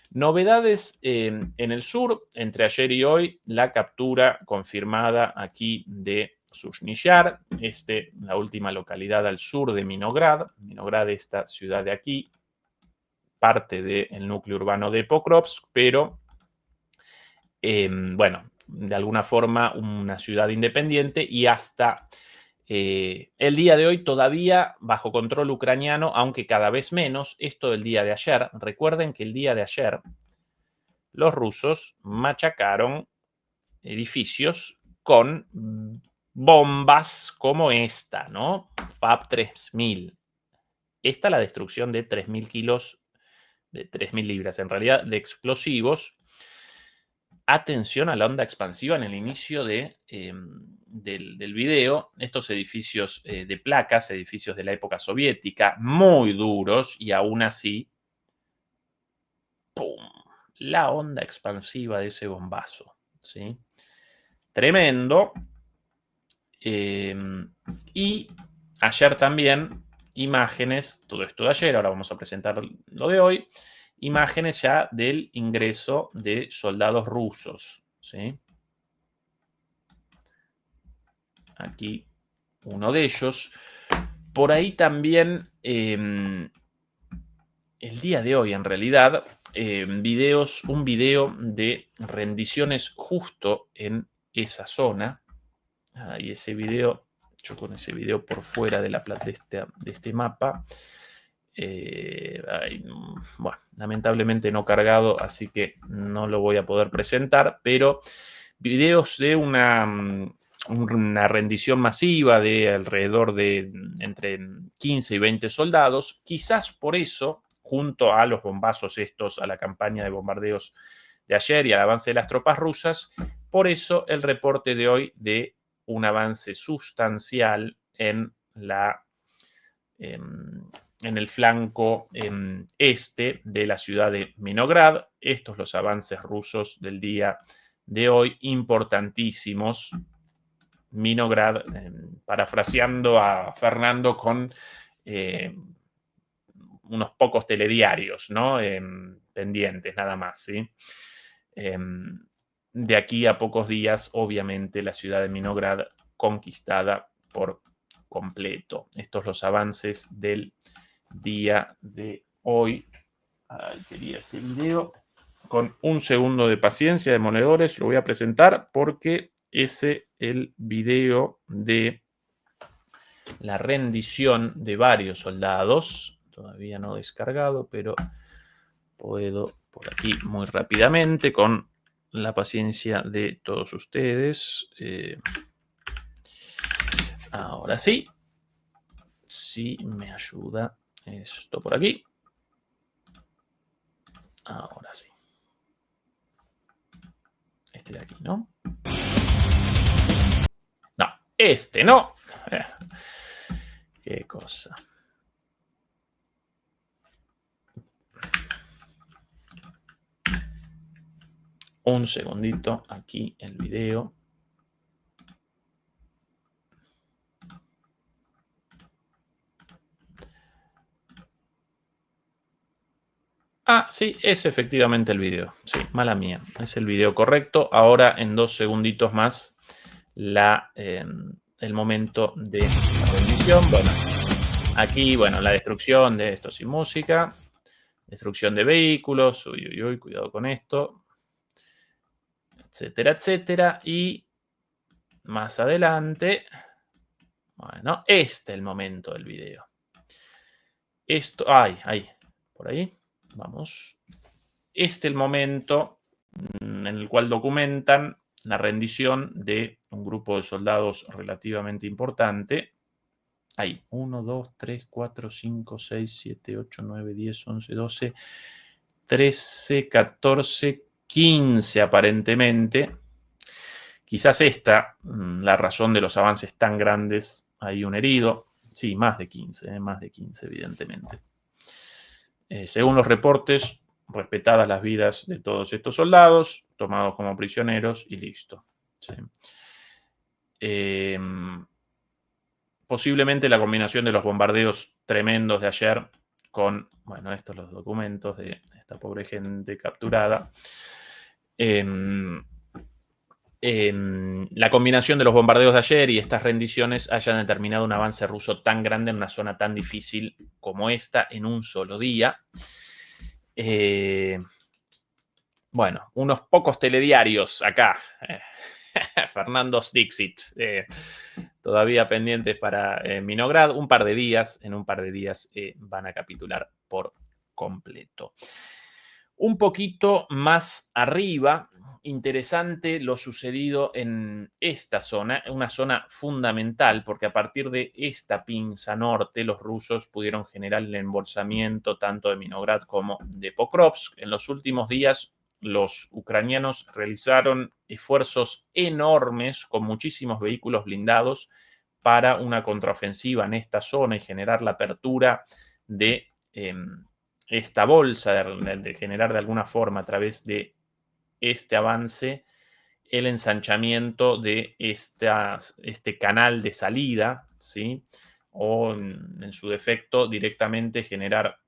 Novedades en el sur, entre ayer y hoy, la captura confirmada aquí de Sushnishar, la última localidad al sur de Minograd, esta ciudad de aquí, parte del núcleo urbano de Pokrovsk, pero bueno, de alguna forma una ciudad independiente y hasta el día de hoy todavía bajo control ucraniano, aunque cada vez menos. Esto del día de ayer, recuerden que el día de ayer los rusos machacaron edificios con bombas como esta, ¿no? FAB 3000. Esta la destrucción de 3.000 kilos, de 3.000 libras, en realidad, de explosivos. Atención a la onda expansiva en el inicio del video. Estos edificios de placas, edificios de la época soviética, muy duros, y aún así, ¡pum! La onda expansiva de ese bombazo, ¿sí? Tremendo. Y ayer también, imágenes, todo esto de ayer, ahora vamos a presentar lo de hoy, imágenes ya del ingreso de soldados rusos, ¿sí? Aquí uno de ellos. Por ahí también, el día de hoy, en realidad, un video de rendiciones justo en esa zona. Y ese video, yo con ese video por fuera de este mapa, bueno, lamentablemente no cargado, así que no lo voy a poder presentar, pero videos de una rendición masiva de alrededor de entre 15 y 20 soldados, quizás por eso, junto a los bombazos estos, a la campaña de bombardeos de ayer y al avance de las tropas rusas, por eso el reporte de hoy de un avance sustancial en el flanco este de la ciudad de Minograd. Estos los avances rusos del día de hoy, importantísimos. Minograd, parafraseando a Fernando con unos pocos telediarios, ¿no? Pendientes, nada más, ¿sí? De aquí a pocos días, obviamente, la ciudad de Minograd conquistada por completo. Estos los avances del día de hoy. Ahí quería ese video. Con un segundo de paciencia, demoledores, lo voy a presentar porque ese el video de la rendición de varios soldados. Todavía no descargado, pero puedo por aquí muy rápidamente con la paciencia de todos ustedes. Ahora sí. Sí, me ayuda esto por aquí. Ahora sí. Este de aquí, ¿no? No, este no. Qué cosa. Un segundito, aquí el video. Ah, sí, es efectivamente el video. Sí, mala mía. Es el video correcto. Ahora en 2 segunditos más el momento de la rendición. Bueno, aquí, bueno, la destrucción de esto sin música. Destrucción de vehículos. Uy, uy, uy, cuidado con esto. Etcétera, etcétera. Y más adelante, bueno, este es el momento del video. Esto, ahí, por ahí. Vamos. Este es el momento en el cual documentan la rendición de un grupo de soldados relativamente importante. Ahí, 1, 2, 3, 4, 5, 6, 7, 8, 9, 10, 11, 12, 13, 14, 15 aparentemente. Quizás esta, la razón de los avances tan grandes, hay un herido. Sí, más de 15, evidentemente. Según los reportes, respetadas las vidas de todos estos soldados, tomados como prisioneros y listo. Sí. Posiblemente la combinación de los bombardeos tremendos de ayer con, bueno, estos los documentos de esta pobre gente capturada. La combinación de los bombardeos de ayer y estas rendiciones hayan determinado un avance ruso tan grande en una zona tan difícil como esta en un solo día. Bueno, unos pocos telediarios acá. Fernando Dixit. Todavía pendientes para Minograd. En un par de días van a capitular por completo. Un poquito más arriba, interesante lo sucedido en esta zona, una zona fundamental, porque a partir de esta pinza norte, los rusos pudieron generar el embolsamiento tanto de Minograd como de Pokrovsk. En los últimos días, los ucranianos realizaron esfuerzos enormes con muchísimos vehículos blindados para una contraofensiva en esta zona y generar la apertura de esta bolsa, de generar de alguna forma a través de este avance el ensanchamiento de este canal de salida, ¿sí? O en su defecto directamente generar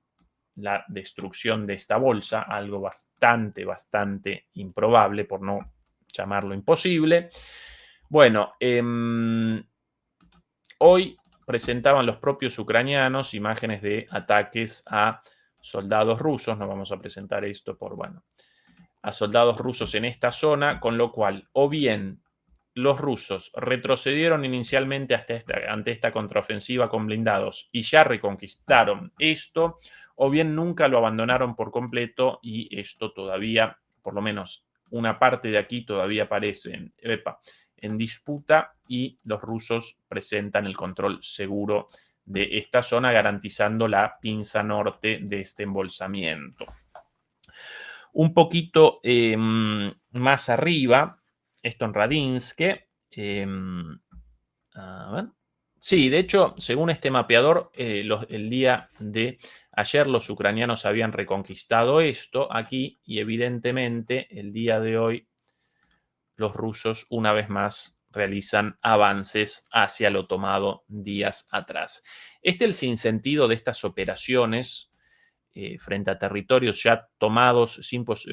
la destrucción de esta bolsa, algo bastante improbable, por no llamarlo imposible. Bueno, hoy presentaban los propios ucranianos imágenes de ataques a soldados rusos. No vamos a presentar esto a soldados rusos en esta zona, con lo cual, o bien los rusos retrocedieron inicialmente ante esta contraofensiva con blindados y ya reconquistaron esto, o bien nunca lo abandonaron por completo y esto todavía, por lo menos una parte de aquí todavía aparece en disputa y los rusos presentan el control seguro de esta zona, garantizando la pinza norte de este embolsamiento. Un poquito más arriba, esto en Radinsk. A ver. Sí, de hecho, según este mapeador, el día de ayer los ucranianos habían reconquistado esto aquí y evidentemente el día de hoy los rusos una vez más realizan avances hacia lo tomado días atrás. Este es el sinsentido de estas operaciones frente a territorios ya tomados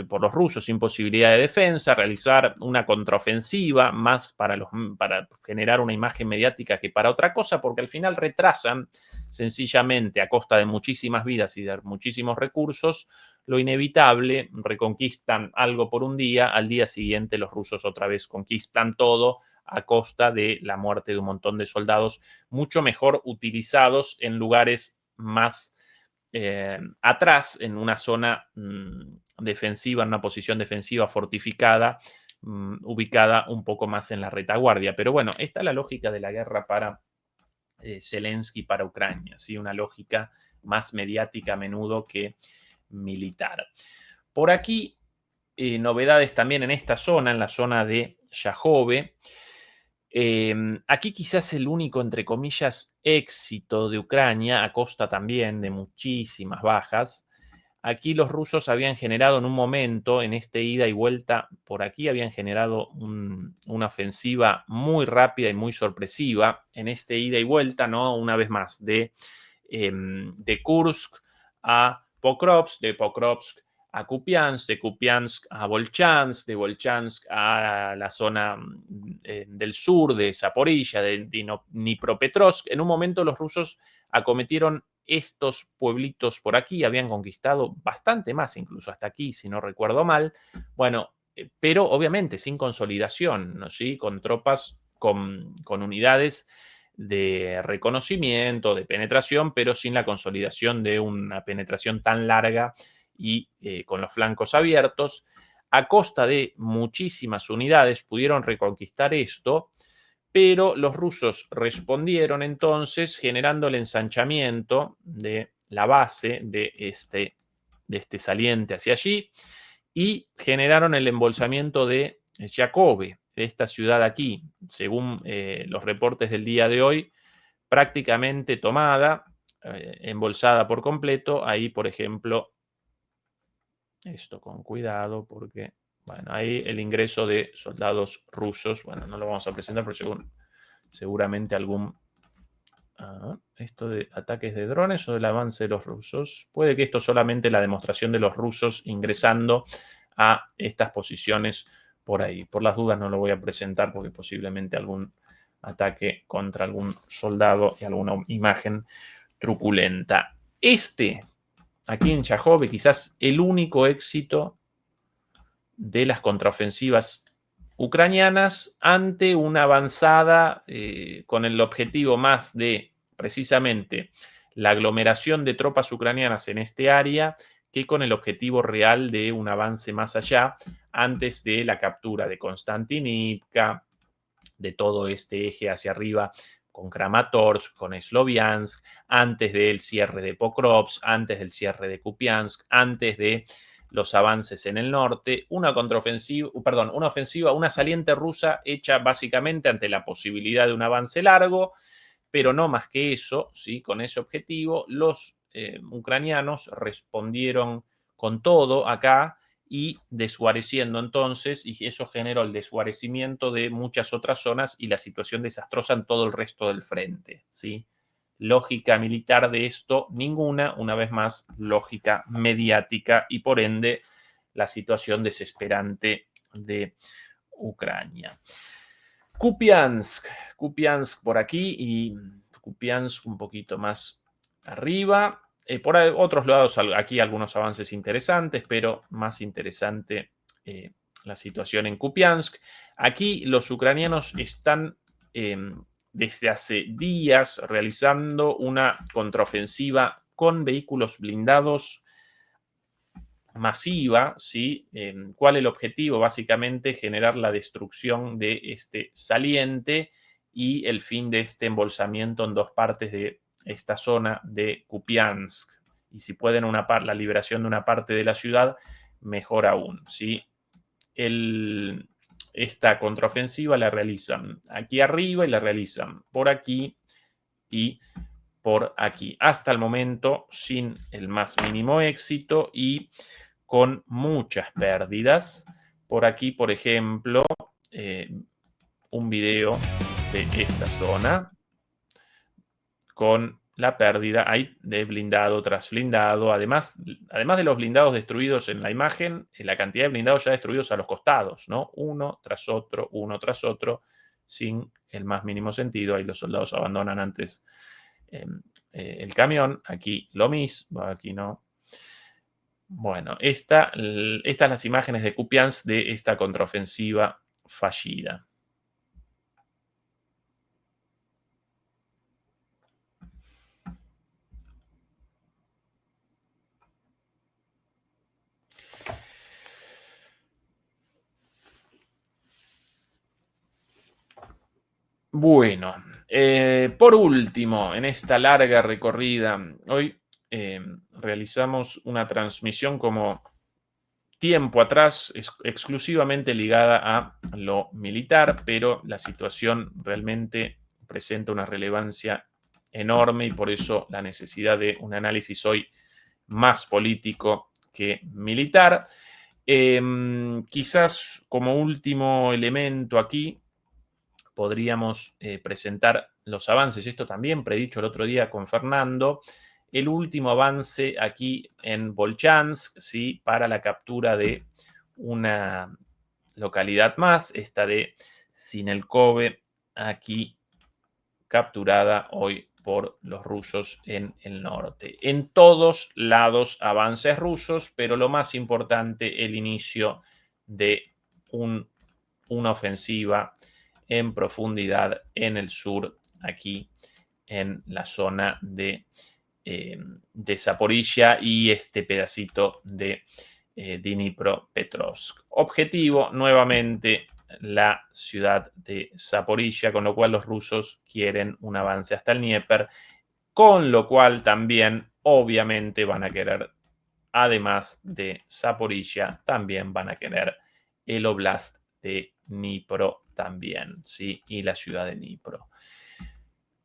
por los rusos sin posibilidad de defensa, realizar una contraofensiva más para generar una imagen mediática que para otra cosa, porque al final retrasan sencillamente a costa de muchísimas vidas y de muchísimos recursos lo inevitable, reconquistan algo por un día, al día siguiente los rusos otra vez conquistan todo a costa de la muerte de un montón de soldados mucho mejor utilizados en lugares más atrás, en una zona defensiva, en una posición defensiva fortificada, ubicada un poco más en la retaguardia. Pero bueno, esta es la lógica de la guerra para Zelensky, para Ucrania, ¿sí? Una lógica más mediática a menudo que militar. Por aquí, novedades también en esta zona, en la zona de Yajove. Aquí quizás el único, entre comillas, éxito de Ucrania, a costa también de muchísimas bajas. Aquí los rusos habían generado en un momento, en este ida y vuelta, por aquí habían generado una ofensiva muy rápida y muy sorpresiva. En este ida y vuelta, ¿no? Una vez más, de Kursk a Pokrovsk, de Pokrovsk a Kupiansk, de Kupiansk a Volchansk, de Volchansk a la zona del sur de Zaporilla, de Dnipropetrovsk. En un momento los rusos acometieron estos pueblitos por aquí, habían conquistado bastante más, incluso hasta aquí, si no recuerdo mal. Bueno, pero obviamente sin consolidación, ¿no? ¿Sí? Con tropas, con unidades de reconocimiento, de penetración, pero sin la consolidación de una penetración tan larga y con los flancos abiertos. A costa de muchísimas unidades pudieron reconquistar esto, pero los rusos respondieron entonces generando el ensanchamiento de la base de este saliente hacia allí y generaron el embolsamiento de Jakove, de esta ciudad aquí, según los reportes del día de hoy, prácticamente tomada, embolsada por completo. Ahí, por ejemplo, esto con cuidado porque, bueno, ahí el ingreso de soldados rusos, bueno, no lo vamos a presentar, pero seguramente algún... esto de ataques de drones o del avance de los rusos. Puede que esto solamente la demostración de los rusos ingresando a estas posiciones por ahí. Por las dudas no lo voy a presentar porque posiblemente algún ataque contra algún soldado y alguna imagen truculenta. Este aquí en Chajove, quizás el único éxito de las contraofensivas ucranianas ante una avanzada con el objetivo más de precisamente la aglomeración de tropas ucranianas en este área que con el objetivo real de un avance más allá antes de la captura de Konstantinivka, de todo este eje hacia arriba con Kramatorsk, con Sloviansk, antes del cierre de Pokrovsk, antes del cierre de Kupiansk, antes de los avances en el norte, una contraofensiva, perdón, una ofensiva, una saliente rusa hecha básicamente ante la posibilidad de un avance largo, pero no más que eso, ¿sí? Con ese objetivo, los ucranianos respondieron con todo acá y desguareciendo entonces, y eso generó el desguarecimiento de muchas otras zonas y la situación desastrosa en todo el resto del frente, ¿sí? Lógica militar de esto, ninguna, una vez más, lógica mediática y por ende la situación desesperante de Ucrania. Kupiansk, Kupiansk por aquí y Kupiansk un poquito más arriba. Por otros lados, aquí algunos avances interesantes, pero más interesante la situación en Kupiansk. Aquí los ucranianos están desde hace días realizando una contraofensiva con vehículos blindados masiva, ¿sí? ¿Cuál es el objetivo? Básicamente generar la destrucción de este saliente y el fin de este embolsamiento en dos partes de esta zona de Kupiansk. Y si pueden la liberación de una parte de la ciudad, mejor aún, ¿sí? Esta contraofensiva la realizan aquí arriba y la realizan por aquí y por aquí. Hasta el momento sin el más mínimo éxito y con muchas pérdidas. Por aquí, por ejemplo, un video de esta zona con la pérdida ahí de blindado tras blindado. Además de los blindados destruidos en la imagen, la cantidad de blindados ya destruidos a los costados, ¿no? Uno tras otro, sin el más mínimo sentido. Ahí los soldados abandonan antes el camión. Aquí lo mismo, aquí no. Bueno, estas las imágenes de Kupiansk de esta contraofensiva fallida. Bueno, por último, en esta larga recorrida, hoy realizamos una transmisión como tiempo atrás, exclusivamente ligada a lo militar, pero la situación realmente presenta una relevancia enorme y por eso la necesidad de un análisis hoy más político que militar. Quizás como último elemento aquí podríamos presentar los avances, esto también predicho el otro día con Fernando, el último avance aquí en Volchansk, ¿sí? Para la captura de una localidad más, esta de Sinelkove, aquí capturada hoy por los rusos en el norte. En todos lados avances rusos, pero lo más importante, el inicio de una ofensiva en profundidad en el sur, aquí en la zona de Zaporilla y este pedacito de Dnipropetrovsk. Objetivo, nuevamente, la ciudad de Zaporilla, con lo cual los rusos quieren un avance hasta el Dnieper, con lo cual también, obviamente, van a querer, además de Zaporilla, también van a querer el oblast de Dnipro también, ¿sí? Y la ciudad de Dnipro.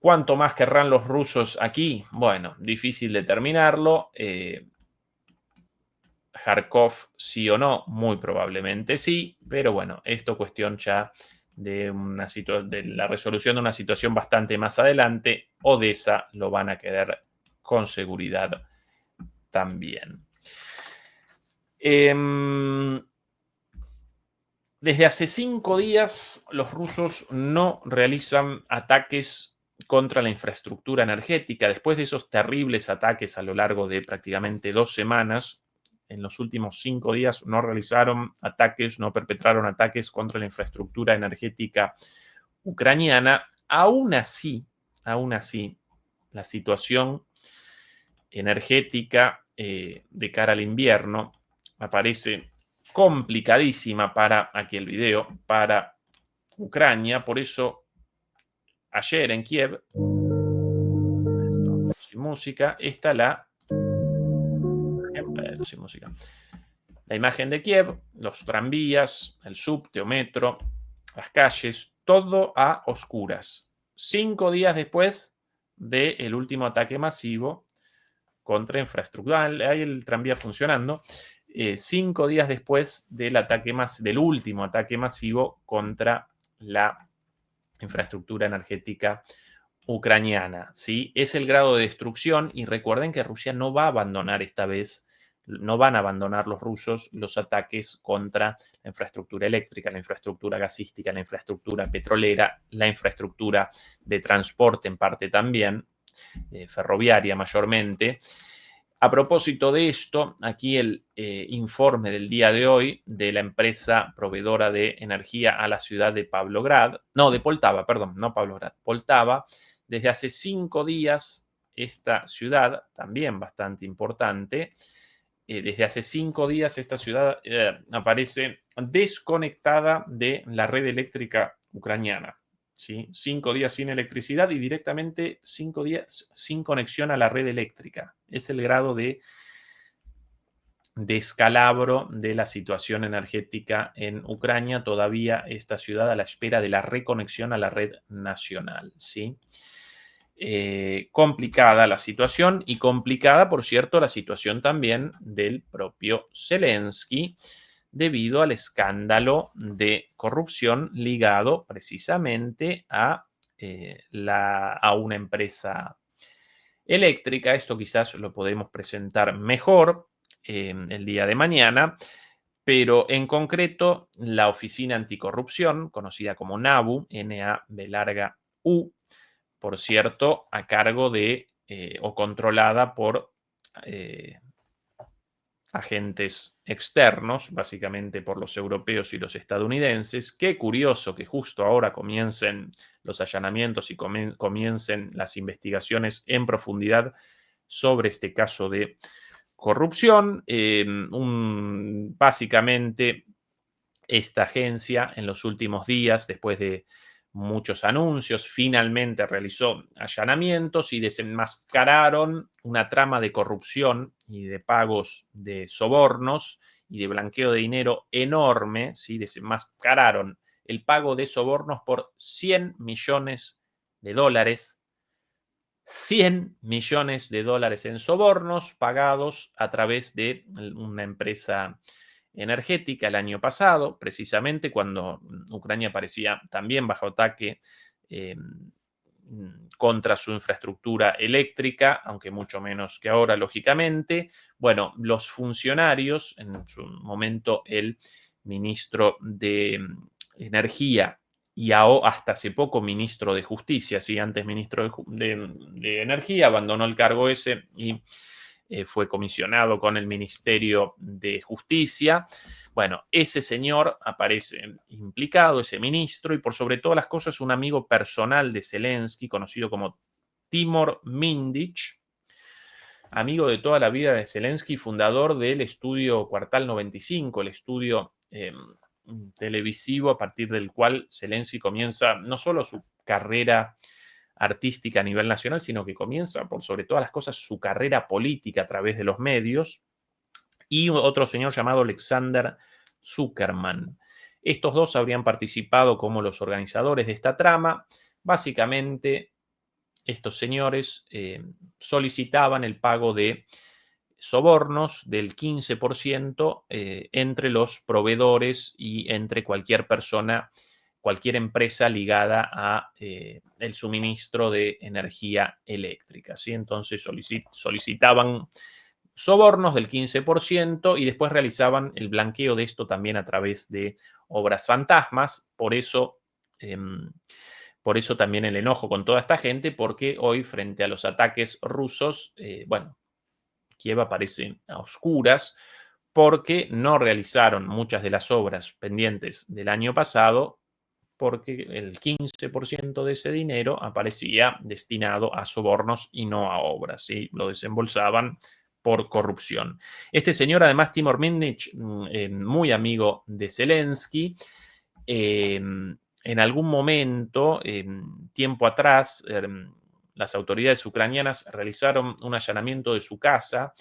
¿Cuánto más querrán los rusos aquí? Bueno, difícil determinarlo. Kharkov sí o no, muy probablemente sí, pero bueno, esto cuestión ya de la resolución de una situación bastante más adelante. Odessa lo van a querer con seguridad también. Desde hace 5 días los rusos no realizan ataques contra la infraestructura energética. Después de esos terribles ataques a lo largo de prácticamente 2 semanas, en los últimos 5 días no realizaron ataques, no perpetraron ataques contra la infraestructura energética ucraniana. Aún así, la situación energética de cara al invierno aparece complicadísima para, aquí el video, para Ucrania. Por eso ayer en Kiev, sin música, está sin música, la imagen de Kiev, los tranvías, el subte o metro, las calles, todo a oscuras. 5 días después del último ataque masivo contra infraestructura. Hay el tranvía funcionando. 5 días después del último ataque masivo contra la infraestructura energética ucraniana, ¿sí? Es el grado de destrucción y recuerden que Rusia no va a abandonar esta vez, no van a abandonar los rusos los ataques contra la infraestructura eléctrica, la infraestructura gasística, la infraestructura petrolera, la infraestructura de transporte en parte también, ferroviaria mayormente. A propósito de esto, aquí el informe del día de hoy de la empresa proveedora de energía a la ciudad de Poltava, perdón, no Pavlograd, Poltava. Desde hace 5 días, esta ciudad, también bastante importante, desde hace 5 días esta ciudad aparece desconectada de la red eléctrica ucraniana. ¿Sí? 5 días sin electricidad y directamente 5 días sin conexión a la red eléctrica. Es el grado de descalabro de la situación energética en Ucrania. Todavía esta ciudad a la espera de la reconexión a la red nacional. ¿Sí? Complicada la situación y complicada, por cierto, la situación también del propio Zelensky, debido al escándalo de corrupción ligado precisamente a una empresa eléctrica. Esto quizás lo podemos presentar mejor el día de mañana, pero en concreto la Oficina Anticorrupción, conocida como NABU, NAB, por cierto, a cargo de o controlada por agentes externos, básicamente por los europeos y los estadounidenses. Qué curioso que justo ahora comiencen los allanamientos y comiencen las investigaciones en profundidad sobre este caso de corrupción. Básicamente, esta agencia en los últimos días, después de muchos anuncios, finalmente realizó allanamientos y desenmascararon una trama de corrupción y de pagos de sobornos y de blanqueo de dinero enorme. ¿Sí? Desenmascararon el pago de sobornos por $100 millones. 100 millones de dólares en sobornos pagados a través de una empresa energética el año pasado, precisamente cuando Ucrania parecía también bajo ataque contra su infraestructura eléctrica, aunque mucho menos que ahora, lógicamente. Bueno, los funcionarios, en su momento el ministro de Energía y hasta hace poco ministro de Justicia, sí, antes ministro de Energía, abandonó el cargo ese y fue comisionado con el Ministerio de Justicia. Bueno, ese señor aparece implicado, ese ministro, y por sobre todas las cosas un amigo personal de Zelensky, conocido como Timur Mindich, amigo de toda la vida de Zelensky, fundador del estudio Cuartal 95, el estudio televisivo a partir del cual Zelensky comienza no solo su carrera artística a nivel nacional, sino que comienza, por sobre todas las cosas, su carrera política a través de los medios, y otro señor llamado Alexander Zuckerman. Estos dos habrían participado como los organizadores de esta trama. Básicamente, estos señores solicitaban el pago de sobornos del 15% entre los proveedores y entre cualquier persona, cualquier empresa ligada a el suministro de energía eléctrica. ¿Sí? Entonces solicitaban sobornos del 15% y después realizaban el blanqueo de esto también a través de obras fantasmas. Por eso Por eso también el enojo con toda esta gente, porque hoy, frente a los ataques rusos, bueno, Kiev aparece a oscuras porque no realizaron muchas de las obras pendientes del año pasado, porque el 15% de ese dinero aparecía destinado a sobornos y no a obras, ¿sí? Lo desembolsaban por corrupción. Este señor, además, Timur Milnich, muy amigo de Zelensky, en algún momento, tiempo atrás, las autoridades ucranianas realizaron un allanamiento de su casa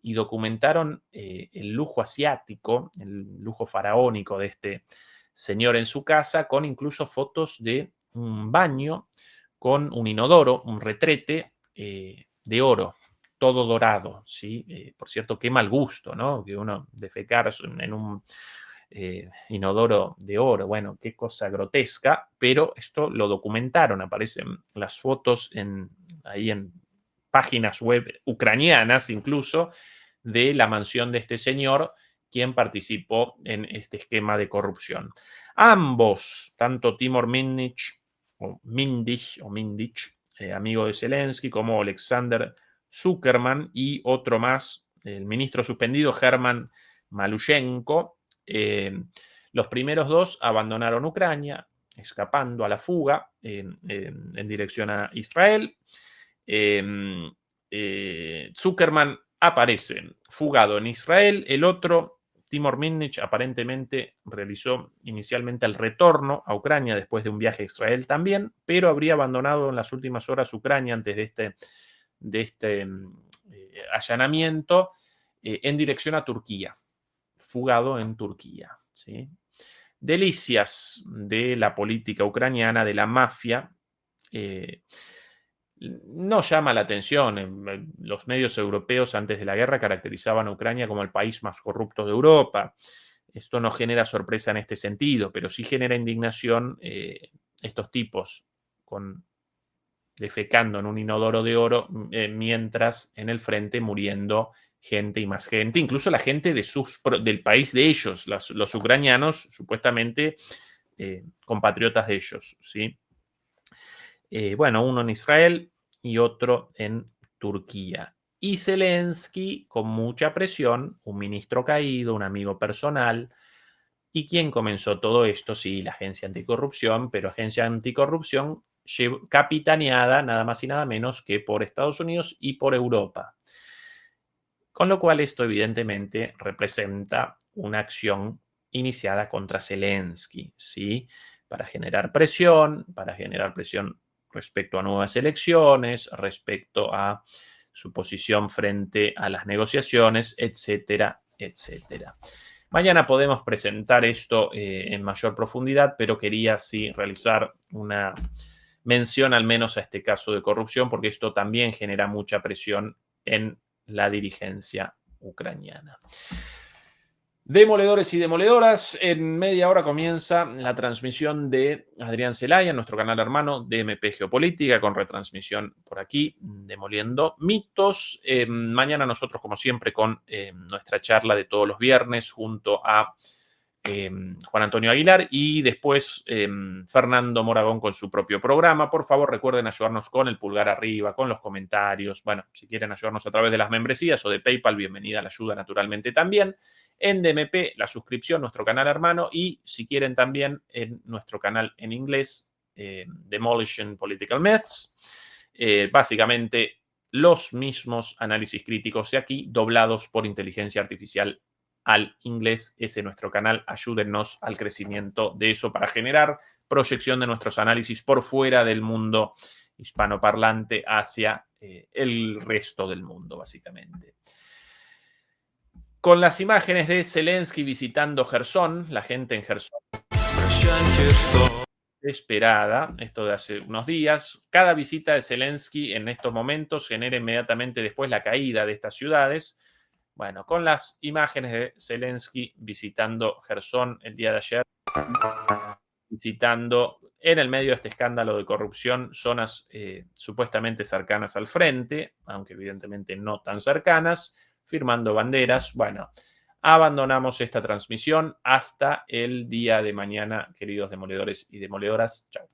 y documentaron el lujo asiático, el lujo faraónico de este señor en su casa, con incluso fotos de un baño con un inodoro, un retrete de oro, todo dorado, ¿sí? Por cierto, qué mal gusto, ¿no? Que uno defecar en un inodoro de oro, bueno, qué cosa grotesca, pero esto lo documentaron, aparecen las fotos ahí en páginas web ucranianas incluso, de la mansión de este señor, quien participó en este esquema de corrupción. Ambos, tanto Timur Milnich o Mindich, amigo de Zelensky, como Alexander Zuckerman y otro más, el ministro suspendido German Malushenko. Los primeros dos abandonaron Ucrania, escapando a la fuga en dirección a Israel. Zuckerman aparece fugado en Israel. El otro, Timur Milnich, aparentemente realizó inicialmente el retorno a Ucrania después de un viaje a Israel también, pero habría abandonado en las últimas horas Ucrania antes de este allanamiento en dirección a Turquía, fugado en Turquía. ¿Sí? Delicias de la política ucraniana, de la mafia. No llama la atención. Los medios europeos antes de la guerra caracterizaban a Ucrania como el país más corrupto de Europa. Esto no genera sorpresa en este sentido, pero sí genera indignación estos tipos defecando en un inodoro de oro mientras en el frente muriendo gente y más gente, incluso la gente del país de ellos, los ucranianos, supuestamente compatriotas de ellos, ¿sí? Bueno, uno en Israel y otro en Turquía. Y Zelensky, con mucha presión, un ministro caído, un amigo personal. ¿Y quién comenzó todo esto? Sí, la Agencia Anticorrupción, pero Agencia Anticorrupción capitaneada nada más y nada menos que por Estados Unidos y por Europa. Con lo cual esto evidentemente representa una acción iniciada contra Zelensky, ¿sí? Para generar presión respecto a nuevas elecciones, respecto a su posición frente a las negociaciones, etcétera, etcétera. Mañana podemos presentar esto en mayor profundidad, pero quería sí realizar una mención al menos a este caso de corrupción, porque esto también genera mucha presión en la dirigencia ucraniana. Demoledores y demoledoras, en media hora comienza la transmisión de Adrián Celaya, nuestro canal hermano de MP Geopolítica, con retransmisión por aquí, demoliendo mitos. Mañana nosotros, como siempre, con nuestra charla de todos los viernes junto a Juan Antonio Aguilar y después Fernando Moragón con su propio programa. Por favor, recuerden ayudarnos con el pulgar arriba, con los comentarios. Bueno, si quieren ayudarnos a través de las membresías o de PayPal, bienvenida a la ayuda naturalmente también. En DMP, la suscripción, nuestro canal hermano, y si quieren también en nuestro canal en inglés, Demolition Political Myths. Básicamente los mismos análisis críticos de aquí, doblados por inteligencia artificial al inglés. Ese es nuestro canal. Ayúdennos al crecimiento de eso para generar proyección de nuestros análisis por fuera del mundo hispanoparlante hacia el resto del mundo, básicamente. Con las imágenes de Zelensky visitando Jersón, la gente en Jersón esperada, esto de hace unos días. Cada visita de Zelensky en estos momentos genera inmediatamente después la caída de estas ciudades. Bueno, con las imágenes de Zelensky visitando Jersón el día de ayer, visitando en el medio de este escándalo de corrupción zonas supuestamente cercanas al frente, aunque evidentemente no tan cercanas, firmando banderas. Bueno, abandonamos esta transmisión hasta el día de mañana, queridos demoledores y demoledoras. Chao.